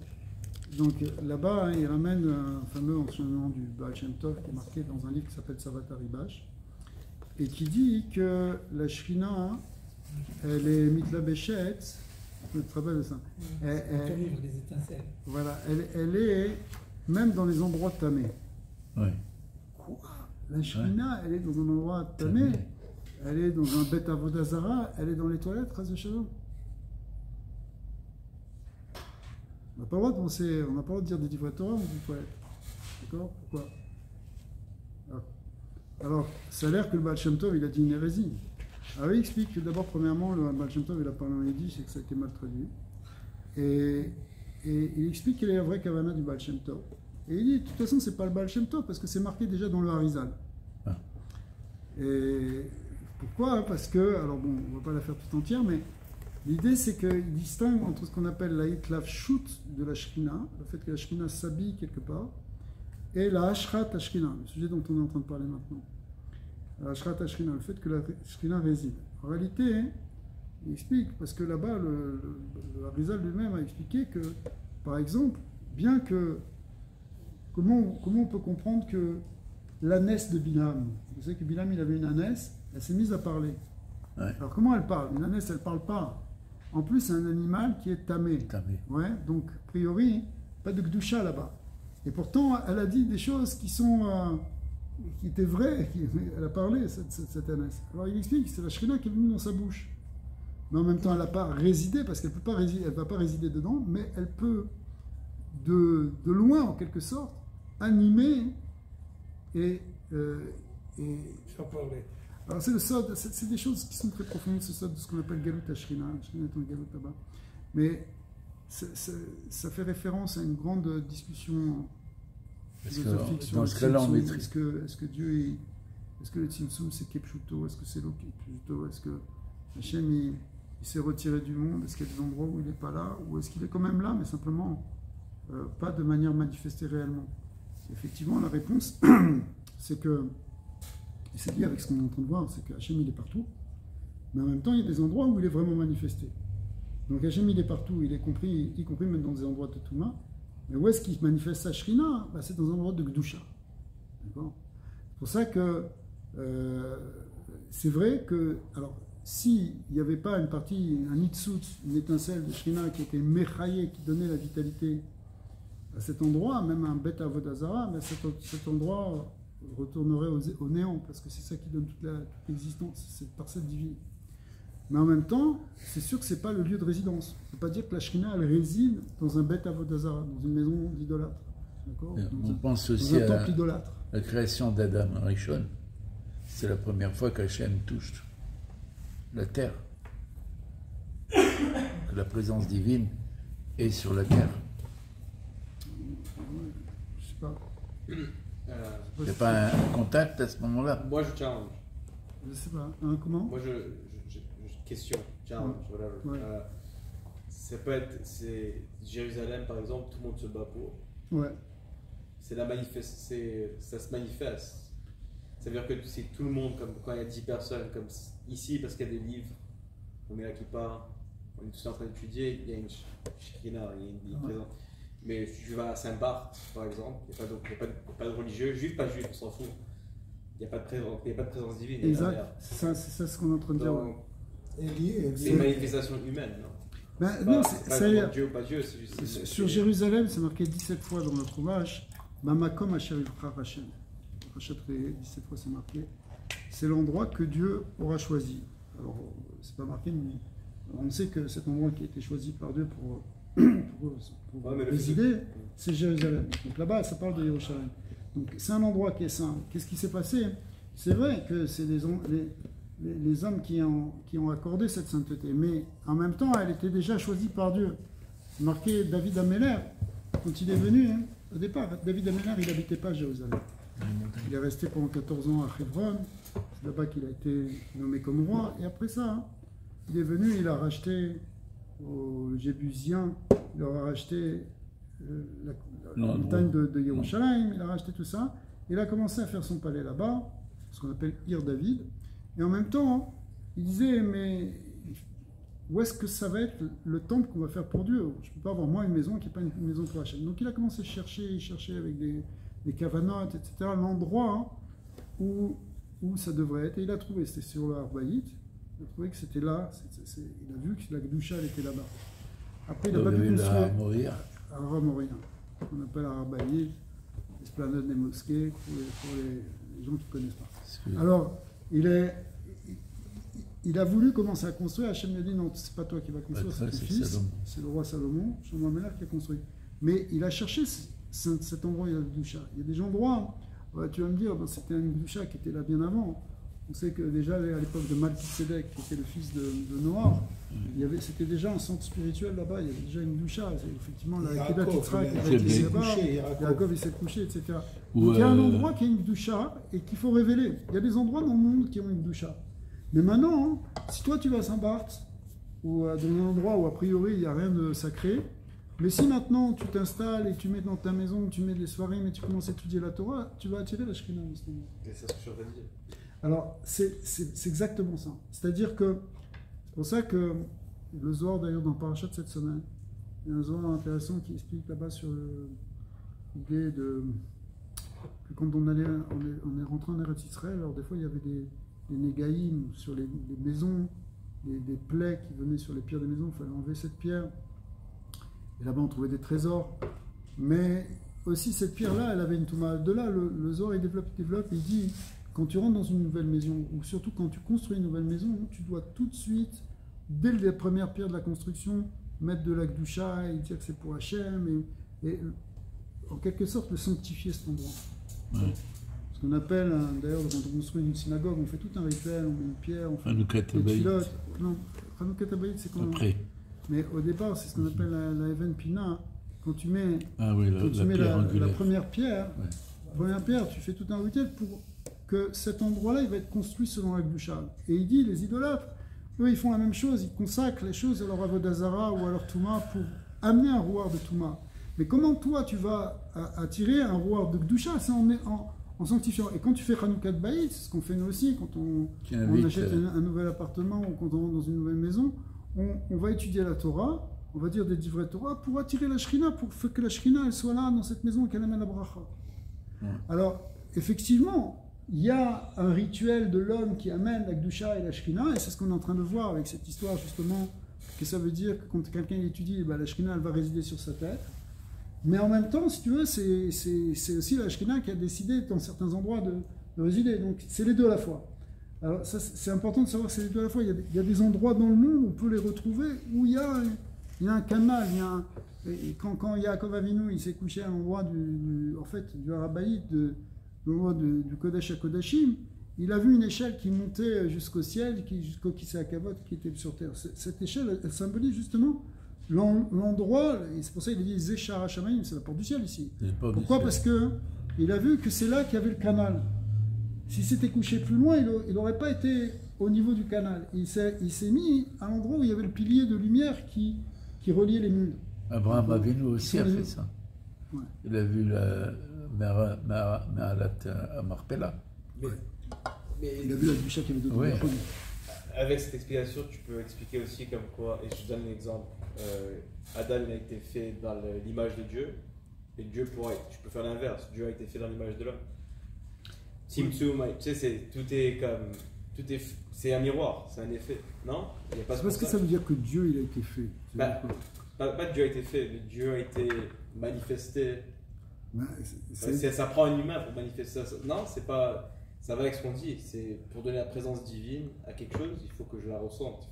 Donc là-bas, il ramène un fameux enseignement du Baal Shem Tov qui est marqué dans un livre qui s'appelle Savat Haribash et qui dit que la Shrina, elle est Mitla Beshet, je me rappelle de ça. Les étincelles. Voilà, elle est même dans les endroits tamés. Oui. Quoi? La Shrina, elle est dans un endroit tamé. Elle est dans un Bet Avodah Zara, elle est dans les toilettes, Ras Shalom. On n'a pas le droit de penser, on n'a pas le droit de dire des livres Torah ou des toilettes. D'accord? Pourquoi? Alors, ça a l'air que le Baal Shem Tov, il a dit une hérésie. Alors, il explique que d'abord, premièrement, le Baal Shem Tov, il a parlé en yiddish et que ça a été mal traduit. Et il explique quelle est la vraie kavana du Baal Shem Tov. Et il dit, de toute façon, c'est pas le Baal Shem Tov, parce que c'est marqué déjà dans le Harizal. Ah. Et pourquoi? Parce que, alors bon, on ne va pas la faire tout entière, mais l'idée c'est qu'il distingue entre ce qu'on appelle la hitlav shoot de la Shrina, le fait que la Shrina s'habille quelque part, et la Ashrat Ashrina, le sujet dont on est en train de parler maintenant. La Ashrat Ashrina, le fait que la Shrina réside. En réalité, il explique, parce que là-bas, le Harizal lui-même a expliqué que, par exemple, bien que, comment on peut comprendre que l'ânesse de Bilam, vous savez que Bilam il avait une ânesse, elle s'est mise à parler. Ouais. Alors comment elle parle? Une ânesse, elle ne parle pas. En plus, c'est un animal qui est tamé. Ouais, donc, a priori, pas de Gdusha là-bas. Et pourtant, elle a dit des choses qui étaient vraies. Elle a parlé, cette ânesse. Alors il explique que c'est la Shrina qui est venue dans sa bouche. Mais en même temps, elle n'a pas résidé, parce qu'elle ne va pas résider dedans, mais elle peut, de loin, en quelque sorte, animer et Sans parler. alors c'est le sod, c'est des choses qui sont très profondes, ce sod de ce qu'on appelle Galut Ashrina, Ashrina est un Galut là-bas. Mais ça fait référence à une grande discussion philosophique sur dans ce cas-là, on maîtrise. Est-ce que Dieu est-ce que le Tzimtzum c'est Kepshuto, est-ce que c'est Lokepshuto, est-ce que Hachem il s'est retiré du monde, est-ce qu'il y a des endroits où il n'est pas là, ou est-ce qu'il est quand même là, mais simplement pas de manière manifestée réellement. Effectivement, la réponse, c'est que, et c'est lié avec ce qu'on est en train de voir, c'est que Hachem il est partout, mais en même temps il y a des endroits où il est vraiment manifesté. Donc Hachem il est partout, y compris même dans des endroits de Touma, mais où est-ce qu'il manifeste sa Shrina? C'est dans un endroit de Gdusha. D'accord? C'est pour ça que c'est vrai que, alors, s'il n'y avait pas une partie, un Itzut, une étincelle de Shrina qui était Mechaye, qui donnait la vitalité à cet endroit, même un Bet Avodah Zara, mais cet endroit retournerait au néant, parce que c'est ça qui donne toute l'existence, cette parcelle divine. Mais en même temps, c'est sûr que ce n'est pas le lieu de résidence. On ne peut pas dire que la Shrina, elle réside dans un Bet Avodah Zara, dans une maison d'idolâtre. D'accord? On pense aussi à la création d'Adam Rishon. C'est la première fois qu'Hachem touche la terre. Que la présence divine est sur la terre. Je sais pas. Il n'y a pas un contact à ce moment-là? Moi, je challenge. Je sais pas. Hein, comment? Moi, je question, challenge, whatever. Ouais. Ça peut être, c'est Jérusalem, par exemple, tout le monde se bat pour. Ouais. Ça se manifeste. Ça veut dire que c'est tout le monde, comme quand il y a 10 personnes, comme ici, parce qu'il y a des livres, on est là qui part, on est tous en train d'étudier, il y a une shrina, il y a une présence. Mais si tu vas à Saint-Barth, par exemple, il n'y a pas de religieux, juif, pas juif, on s'en fout. Il n'y a pas de présence divine. Exact, c'est ça ce qu'on est en train de dire. Donc, Élie, c'est une manifestation humaine, non? Ben, C'est non, pas ça y est. Dieu ou pas Dieu, c'est juste. Sur Jérusalem, c'est marqué 17 fois dans notre ouvrage. Mamakom Asher Yivchar Hashem. Chapitre 17 fois, c'est marqué. C'est l'endroit que Dieu aura choisi. Alors, c'est pas marqué, mais on sait que cet endroit qui a été choisi par Dieu pour résider, c'est Jérusalem. Donc là-bas, ça parle de Jérusalem. Donc c'est un endroit qui est saint. Qu'est-ce qui s'est passé? C'est vrai que c'est les hommes qui ont accordé cette sainteté, mais en même temps, elle était déjà choisie par Dieu. Marqué David Améler, quand il est venu, au départ, David Améler, il n'habitait pas à Jérusalem. Il est resté pendant 14 ans à Hebron, c'est là-bas qu'il a été nommé comme roi, et après ça, il est venu, il a racheté aux Jébusiens, il leur a racheté la montagne de Yerushalayim, il a racheté tout ça, il a commencé à faire son palais là-bas, ce qu'on appelle Ir David, et en même temps, il disait, mais où est-ce que ça va être le temple qu'on va faire pour Dieu? Je ne peux pas avoir moi une maison qui n'est pas une maison pour Hachem. Donc il a commencé à chercher avec des cavanotes, etc., l'endroit où ça devrait être, et il a trouvé, c'était sur le Arbaït, il a trouvé que c'était là, il a vu que la Gdoucha elle était là-bas. Après il n'a pas pu construire à Ramoria, qu'on appelle Arbaït, l'esplanade des mosquées, pour les gens qui ne connaissent pas. Alors, il a voulu commencer à construire. Hachem lui a dit non, c'est pas toi qui vas construire, c'est ton fils, c'est le roi Salomon, Shlomo Améler qui a construit. Mais il a cherché cet endroit où il y a le Gdoucha. Il y a des endroits, tu vas me dire, c'était une Gdoucha qui était là bien avant. On sait que déjà à l'époque de Malkisedek, qui était le fils de Noah, c'était déjà un centre spirituel là-bas, il y avait déjà une Gdoucha. Effectivement, la Kedat Yitzhak qui était là-bas, Yaakov il s'est couché, etc. Donc il y a un endroit qui a une Gdoucha et qu'il faut révéler. Il y a des endroits dans le monde qui ont une Gdoucha. Mais maintenant, si toi tu vas à Saint-Barth, ou dans un endroit où a priori il n'y a rien de sacré, mais si maintenant tu t'installes et tu mets dans ta maison, tu mets des soirées, mais tu commences à étudier la Torah, tu vas attirer la Shekhinah en ce moment. Et c'est ce que je suis en train de dire. Alors, c'est exactement ça. C'est-à-dire que, c'est pour ça que le Zohar, d'ailleurs, dans Parashat cette semaine, il y a un Zohar intéressant qui explique là-bas sur l'idée que quand on est rentré en Eretz Israël, alors des fois il y avait des négaïm sur les maisons, des plaies qui venaient sur les pierres des maisons, il fallait enlever cette pierre. Et là-bas on trouvait des trésors. Mais aussi cette pierre-là, elle avait une touma. De là, le Zohar il développe, et il dit, quand tu rentres dans une nouvelle maison, ou surtout quand tu construis une nouvelle maison, tu dois tout de suite, dès les premières pierres de la construction, mettre de la Gdoucha et dire que c'est pour Hachem, et en quelque sorte le sanctifier cet endroit. Ouais. Ce qu'on appelle, d'ailleurs, quand on construit une synagogue, on fait tout un rituel, on met une pierre, on fait Hanoukat des Habayit. filotes. Non, Hanoukat Habayit, c'est quand Après. Mais au départ, c'est ce qu'on appelle la Even Pina. Quand tu mets, la première pierre, tu fais tout un rituel pour que cet endroit-là, il va être construit selon la Gdoucha. Et il dit, les idolâtres, eux, ils font la même chose, ils consacrent les choses à leur Avodazara ou à leur Touma pour amener un rouard de Touma. Mais comment toi, tu vas attirer un rouard de Gdoucha? C'est en sanctifiant. Et quand tu fais Hanoukat Bayit, c'est ce qu'on fait nous aussi, quand on achète un nouvel appartement ou quand on rentre dans une nouvelle maison, on va étudier la Torah, on va dire des divrei Torah pour attirer la Shrina, pour que la Shrina elle soit là dans cette maison et qu'elle amène la bracha. Alors, effectivement, il y a un rituel de l'homme qui amène la Gdusha et la Shrina, et c'est ce qu'on est en train de voir avec cette histoire justement, que ça veut dire que quand quelqu'un étudie, la Shrina elle va résider sur sa tête. Mais en même temps, si tu veux, c'est aussi la Shrina qui a décidé dans certains endroits de résider. Donc c'est les deux à la fois. Alors ça, c'est important de savoir que c'est les deux à la fois. Il y a des endroits dans le monde où on peut les retrouver, où il y a un canal, et quand Yaakov Avinu il s'est couché à l'endroit du Harabaït, du Kodesh à Kodashim, il a vu une échelle qui montait jusqu'au ciel, jusqu'au Kisei Hakavot qui était sur terre. Cette échelle, elle symbolise justement l'endroit, et c'est pour ça qu'il dit Zéchar Hashamayim, c'est la porte du ciel ici. Pourquoi? Parce que Il a vu que c'est là qu'il y avait le canal. S'il s'était couché plus loin, il n'aurait pas été au niveau du canal. Il s'est mis à l'endroit où il y avait le pilier de lumière qui reliait les mules. Abraham Avinu aussi a Sur les fait autres. ça. Ouais. Il a vu la Ma'alat Marpella. Mais Il a vu la ducha qui avait donné Ouais. la pomme. avec cette explication, tu peux expliquer aussi comme quoi, et je te donne un exemple, Adam il a été fait dans l'image de Dieu, et Dieu pourrait, tu peux faire l'inverse, Dieu a été fait dans l'image de l'homme. Tzimtzum, tu sais, c'est un miroir, c'est un effet, non? Il y a pas C'est ce parce que concept. ça veut dire que Dieu, il a été fait. Ça Bah, veut dire quoi? Pas Dieu a été fait, mais Dieu a été manifesté. Bah, Ça prend un humain pour manifester ça. Non, c'est pas. Ça va avec ce qu'on dit. C'est pour donner la présence divine à quelque chose, il faut que je la ressente.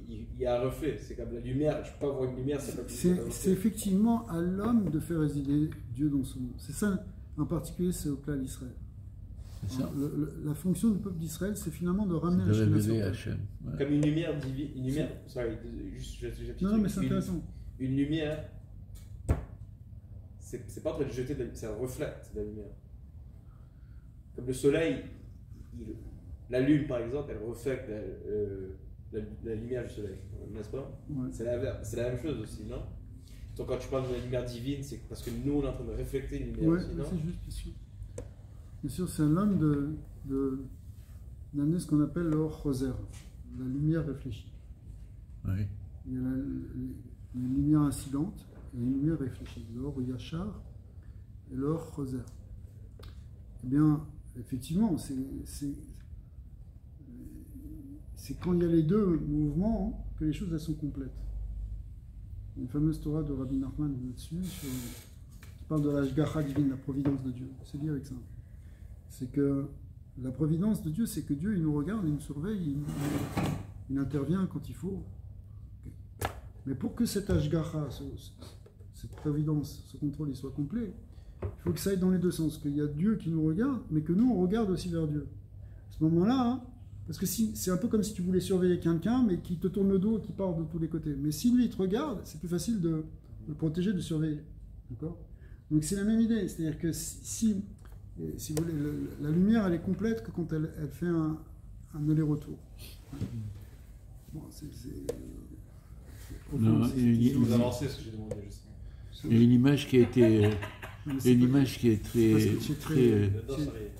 Il y a un reflet. C'est comme la lumière. Je peux pas voir une lumière. c'est effectivement à l'homme de faire résider Dieu dans son monde. C'est ça, en particulier, c'est au peuple d'Israël. C'est ça. La fonction du peuple d'Israël, c'est finalement de ramener De la Shekhinah sur révéler terre. Hachem. Ouais. Comme une lumière divine. Une lumière. Sorry, Non, mais c'est intéressant. Une lumière. C'est pas en train de jeter de la, c'est un reflet de la lumière. Comme le soleil, la lune par exemple, elle reflète la lumière du soleil, n'est-ce pas? Ouais. C'est la même chose aussi, non? Donc quand tu parles de la lumière divine, c'est parce que nous on est en train de refléter une lumière Ouais, aussi, non? c'est juste, bien sûr. Bien sûr, c'est l'homme d'amener ce qu'on appelle l'or roser, la lumière réfléchie. Oui. Il y a une lumière incidente et une lumière réfléchie. L'or yachar et l'or roser. Eh bien, effectivement, c'est quand il y a les deux mouvements que les choses elles sont complètes. Il y a une fameuse Torah de Rabbi Nachman là-dessus, qui parle de l'ashgacha divine, la providence de Dieu. C'est lié avec ça. C'est que la providence de Dieu, c'est que Dieu, il nous regarde, il nous surveille, il intervient quand il faut. Mais pour que cet ashgacha, cette providence, ce contrôle, il soit complet, il faut que ça aille dans les deux sens, qu'il y a Dieu qui nous regarde, mais que nous, on regarde aussi vers Dieu. À ce moment-là, hein, parce que c'est un peu comme si tu voulais surveiller quelqu'un, mais qui te tourne le dos, qui part de tous les côtés. Mais si lui, il te regarde, c'est plus facile de le protéger, de surveiller. D'accord ? Donc c'est la même idée. C'est-à-dire que si vous voulez, la lumière, elle est complète que quand elle fait un aller-retour. Bon, Non, Vous avancez ce que j'ai demandé, je sais. il y a une image qui a été. Une image qui est très. Parce que c'est très- J'adore ça, mais-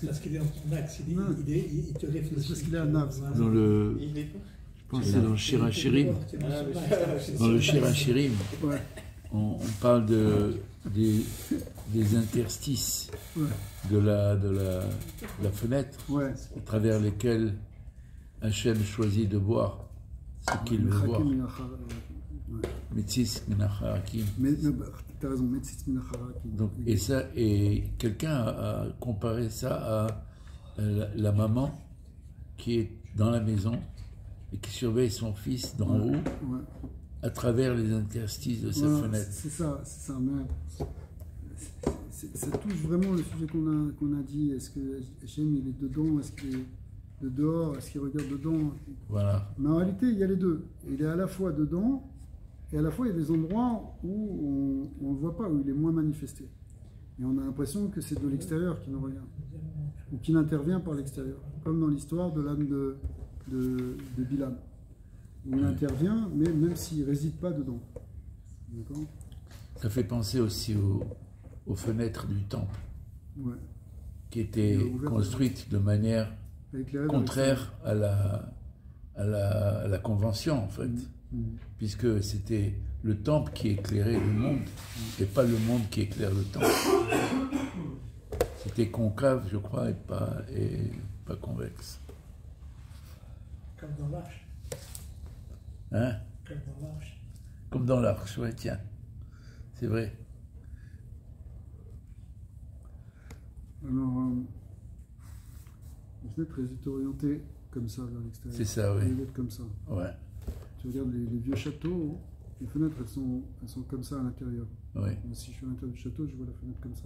Parce qu'il est dans ton axe, il te réfléchit. Parce qu'il est à Naples. Dans le. Il est Je pense que c'est dans le Shirachirim. Dans le Shirachirim, Ouais, on parle des interstices ouais, de la fenêtre ouais. à travers lesquels Hachem choisit de voir ce qu'il veut voir. Metzis Menacharakim. Mais t'as raison, Metzitz Minacharakim. Donc, et quelqu'un a comparé ça à la maman qui est dans la maison et qui surveille son fils d'en haut Ouais. à travers les interstices de sa Voilà, fenêtre. c'est ça. Mais ça touche vraiment le sujet qu'on a dit. Est-ce que Hachem il est dedans? Est-ce qu'il est de dehors? Est-ce qu'il regarde dedans? Voilà. Mais en réalité, il y a les deux. Il est à la fois dedans et à la fois il y a des endroits où on ne le voit pas, où il est moins manifesté. Et on a l'impression que c'est de l'extérieur qui nous regarde, ou qu'il intervient par l'extérieur. Comme dans l'histoire de l'âme de Bilam, où il intervient, mais même s'il ne réside pas dedans. D'accord ? Ça fait penser aussi aux fenêtres du temple Ouais. qui étaient construites de manière Éclairé dans contraire à la convention en fait, l'extérieur. puisque c'était le temple qui éclairait le monde et pas le monde qui éclaire le temple. C'était concave, je crois, et pas convexe. Comme dans l'arche. Hein? Comme dans l'arche. Comme dans l'arche, ouais, tiens. C'est vrai. Alors, les fenêtres, elles étaient orientées comme ça vers l'extérieur. C'est ça, oui. Elles étaient comme ça. Ouais, Tu regardes les vieux châteaux, les fenêtres, elles sont comme ça à l'intérieur. ouais, Moi, si je suis à l'intérieur du château, je vois la fenêtre comme ça.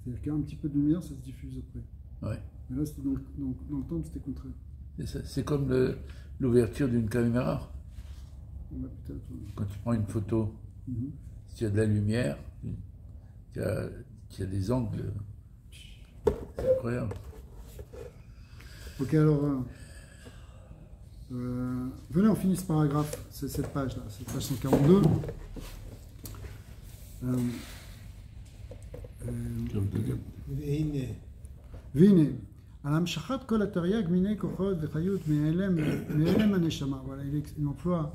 C'est-à-dire qu'il y a un petit peu de lumière, ça se diffuse après. ouais. Mais là, dans le temple, c'était contraire. C'est ça. C'est comme l'ouverture d'une caméra. On va peut-être... Quand tu prends une photo, Mhm. s'il y a de la lumière, il y a des angles C'est incroyable. Ok, alors, venez, on finit ce paragraphe, c'est cette page-là, cette page 142. והנה, על המשכת כל התרי"ג מיני כוחות וחיות מהלם הנשמה. Voilà, il emploie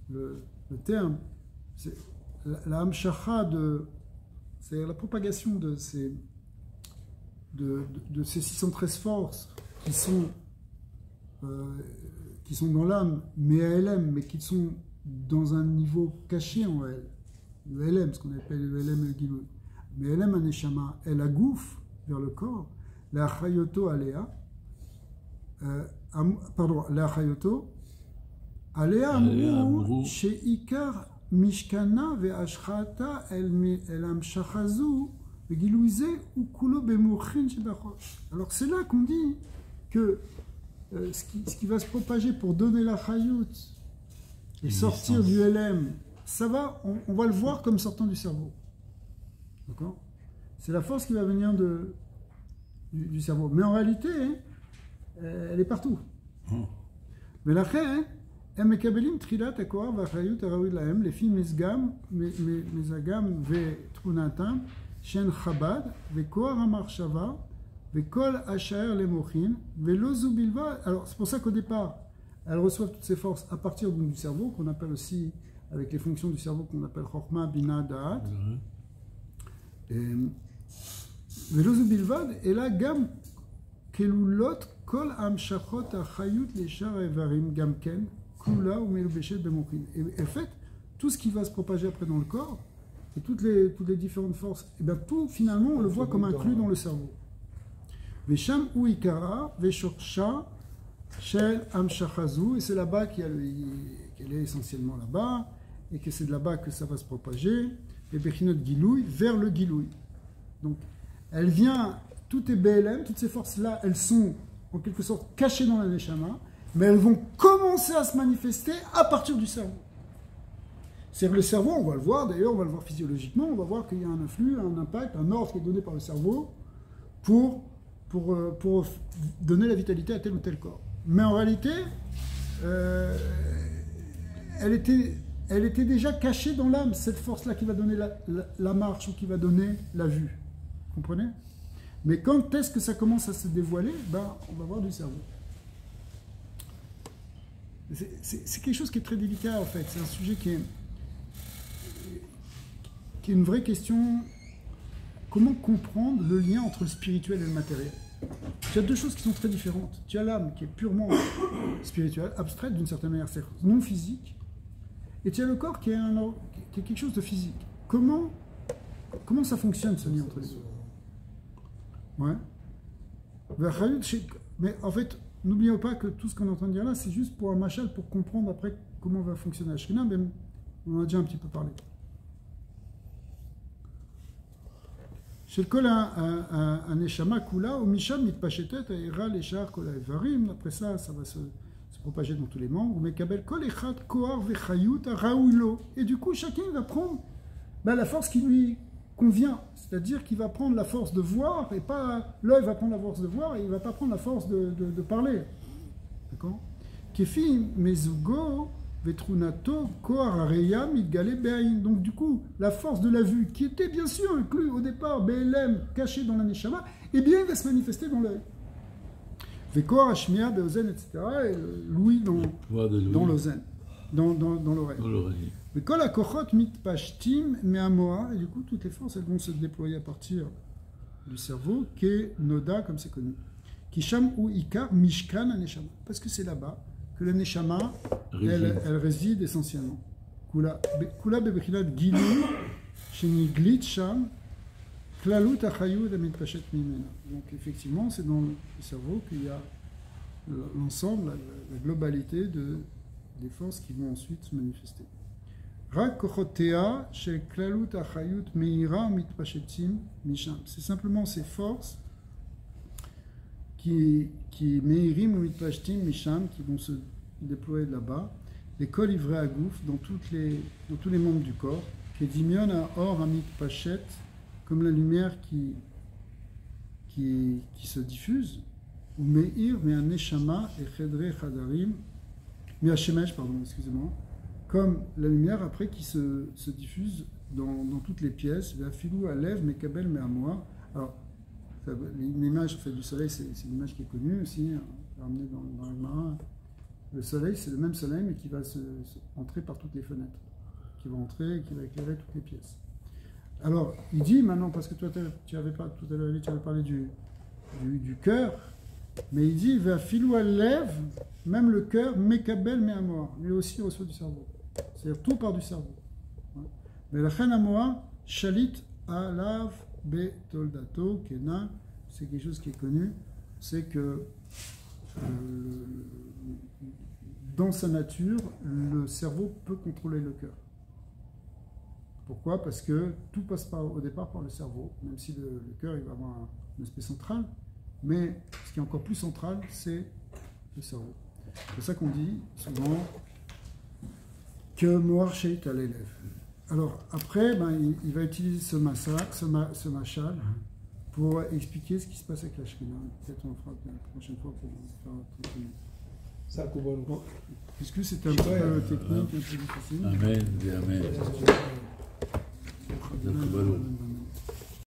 le terme, c'est la המשכה c'est la propagation de ces 613 forces qui sont dans l'âme, mais qui sont dans un niveau caché en elle. Le LM, ce qu'on appelle le LM et le Giloui. Mais LM Aneshama, elle agouffe vers le corps, la Chayoto Alea, la Chayoto Alea Amru, Sheikar Mishkana Ve'ashrata El Amshachazu, Ve'gilouize ou Kulo Bemouchin Shebachot. Alors c'est là qu'on dit que ce qui va se propager pour donner la Chayot et sortir du LM, ça va, on va le voir comme sortant du cerveau. D'accord? C'est la force qui va venir du cerveau. Mais en réalité, elle est partout. Mais la reine, הם מקבלים תחילת הכוח והאחריות הראוית להם לפי מזגם ותכונתם שהן חב"ד וכוח המחשבה וכל השאר למוחין ולא זו בלבד. Alors c'est pour ça qu'au départ, elles reçoivent toutes ces forces à partir du cerveau, qu'on appelle aussi, avec les fonctions du cerveau qu'on appelle Chokhmah, Bina, Da'at. ולא זו בלבד, אלא גם כלולות כל המשכות החיות לשאר האיברים גם כן, כלולה ומלובשת במוחין. Et en fait, tout ce qui va se propager après dans le corps, et toutes les différentes forces, et bien tout finalement on le voit comme inclus dans le cerveau. ושם הוא עיקרה ושורשה של המשכה זו, et c'est là-bas qu'elle est essentiellement là-bas, et que c'est de là-bas que ça va se propager, et Bechinot Giloui, vers le Giloui. Donc, elle vient, tout est BLM, toutes ces forces-là, elles sont en quelque sorte cachées dans la Neshama, mais elles vont commencer à se manifester à partir du cerveau. C'est-à-dire que le cerveau, on va le voir, d'ailleurs, on va le voir physiologiquement, on va voir qu'il y a un influx, un impact, un ordre qui est donné par le cerveau pour donner la vitalité à tel ou tel corps. Mais en réalité, elle était déjà cachée dans l'âme, cette force-là qui va donner la marche ou qui va donner la vue. Vous comprenez? Mais quand est-ce que ça commence à se dévoiler? On va voir du cerveau. C'est quelque chose qui est très délicat en fait. C'est un sujet qui est une vraie question. Comment comprendre le lien entre le spirituel et le matériel? Tu as deux choses qui sont très différentes. Tu as l'âme qui est purement spirituelle, abstraite d'une certaine manière, c'est non physique. Et tu as le corps qui est quelque chose de physique. Comment ça fonctionne ce lien entre les deux? Ouais. Mais en fait, n'oublions pas que tout ce qu'on entend dire là, c'est juste pour un machal, pour comprendre après comment va fonctionner la Shekhinah, mais on en a déjà un petit peu parlé. Chez le kol הנשמה כולה, ומשם מתפשטת העירה לשאר כל האיברים. Après ça, ça va se propager dans tous les membres. ומקבל כל אחד כוח וחיות הראוי לו. Et du coup, chacun va prendre la force qui lui convient. C'est-à-dire qu'il va prendre la force de voir, et pas l'œil va prendre la force de voir, et il ne va pas prendre la force de parler. D'accord? כפי מזוגו ותכונתו כוח הראייה מתגלה בעין. Donc du coup, la force de la vue, qui était bien sûr inclus au départ, BLM, caché dans la Neshama, eh bien, il va se manifester dans l'œil. וכוח השמיעה באוזן, etc. Et l'ouïe dans l'ozen, dans l'oreille. וכל הכוחות מתפשטים מהמוח, et du coup, toutes les forces, elles vont se déployer à partir du cerveau, qui est Noda, comme c'est connu. qui sham ou ikar mishkan הנשמה. Parce que c'est là-bas que la Neshama, elle réside essentiellement. Kula bebechinat gilui, sheniglit sham, klalut achayut amitpashet mimena. Donc effectivement, c'est dans le cerveau qu'il y a l'ensemble, la globalité des forces qui vont ensuite se manifester. Rak kochotea shel klalut achayut meira mitpashetim misham. C'est simplement ces forces qui meirim ou mitpashtim misham, qui vont se déployer là-bas, les kol ivrei agouf, dans tous les membres du corps, qui dimion à or amit pachet, comme la lumière qui qui se diffuse, ou Meir, mais un Neshama et Chedre Chadarim, mais Shemesh, pardon, excusez-moi, comme la lumière après qui se diffuse dans toutes les pièces, Vafilou Alev, Mekabel, Me'amoa. Alors, l'image en fait, du soleil, c'est une image qui est connue aussi, ramenée dans le marin. Le soleil, c'est le même soleil, mais qui va entrer par toutes les fenêtres, qui va entrer et qui va éclairer toutes les pièces. Alors, il dit maintenant, parce que toi, tu avais parlé du cœur, mais il dit, va filou lève, même le cœur, mekabel me'amoa, lui aussi reçoit du cerveau. C'est-à-dire tout part du cerveau. Mais la chen amoa, shalit alav be toldato, kena, c'est quelque chose qui est connu, c'est que dans sa nature, le cerveau peut contrôler le cœur. Pourquoi? Parce que tout passe au départ par le cerveau, même si le cœur il va avoir un aspect central, mais ce qui est encore plus central, c'est le cerveau. C'est pour ça qu'on dit souvent que Moar Sheit à l'élève. Alors après, il va utiliser ce machal pour expliquer ce qui se passe avec la Shekhinah. Peut-être on le fera la prochaine fois pour faire tranquillement. Ça, Puisque c'était un peu technique, un peu difficile. Amen, amen.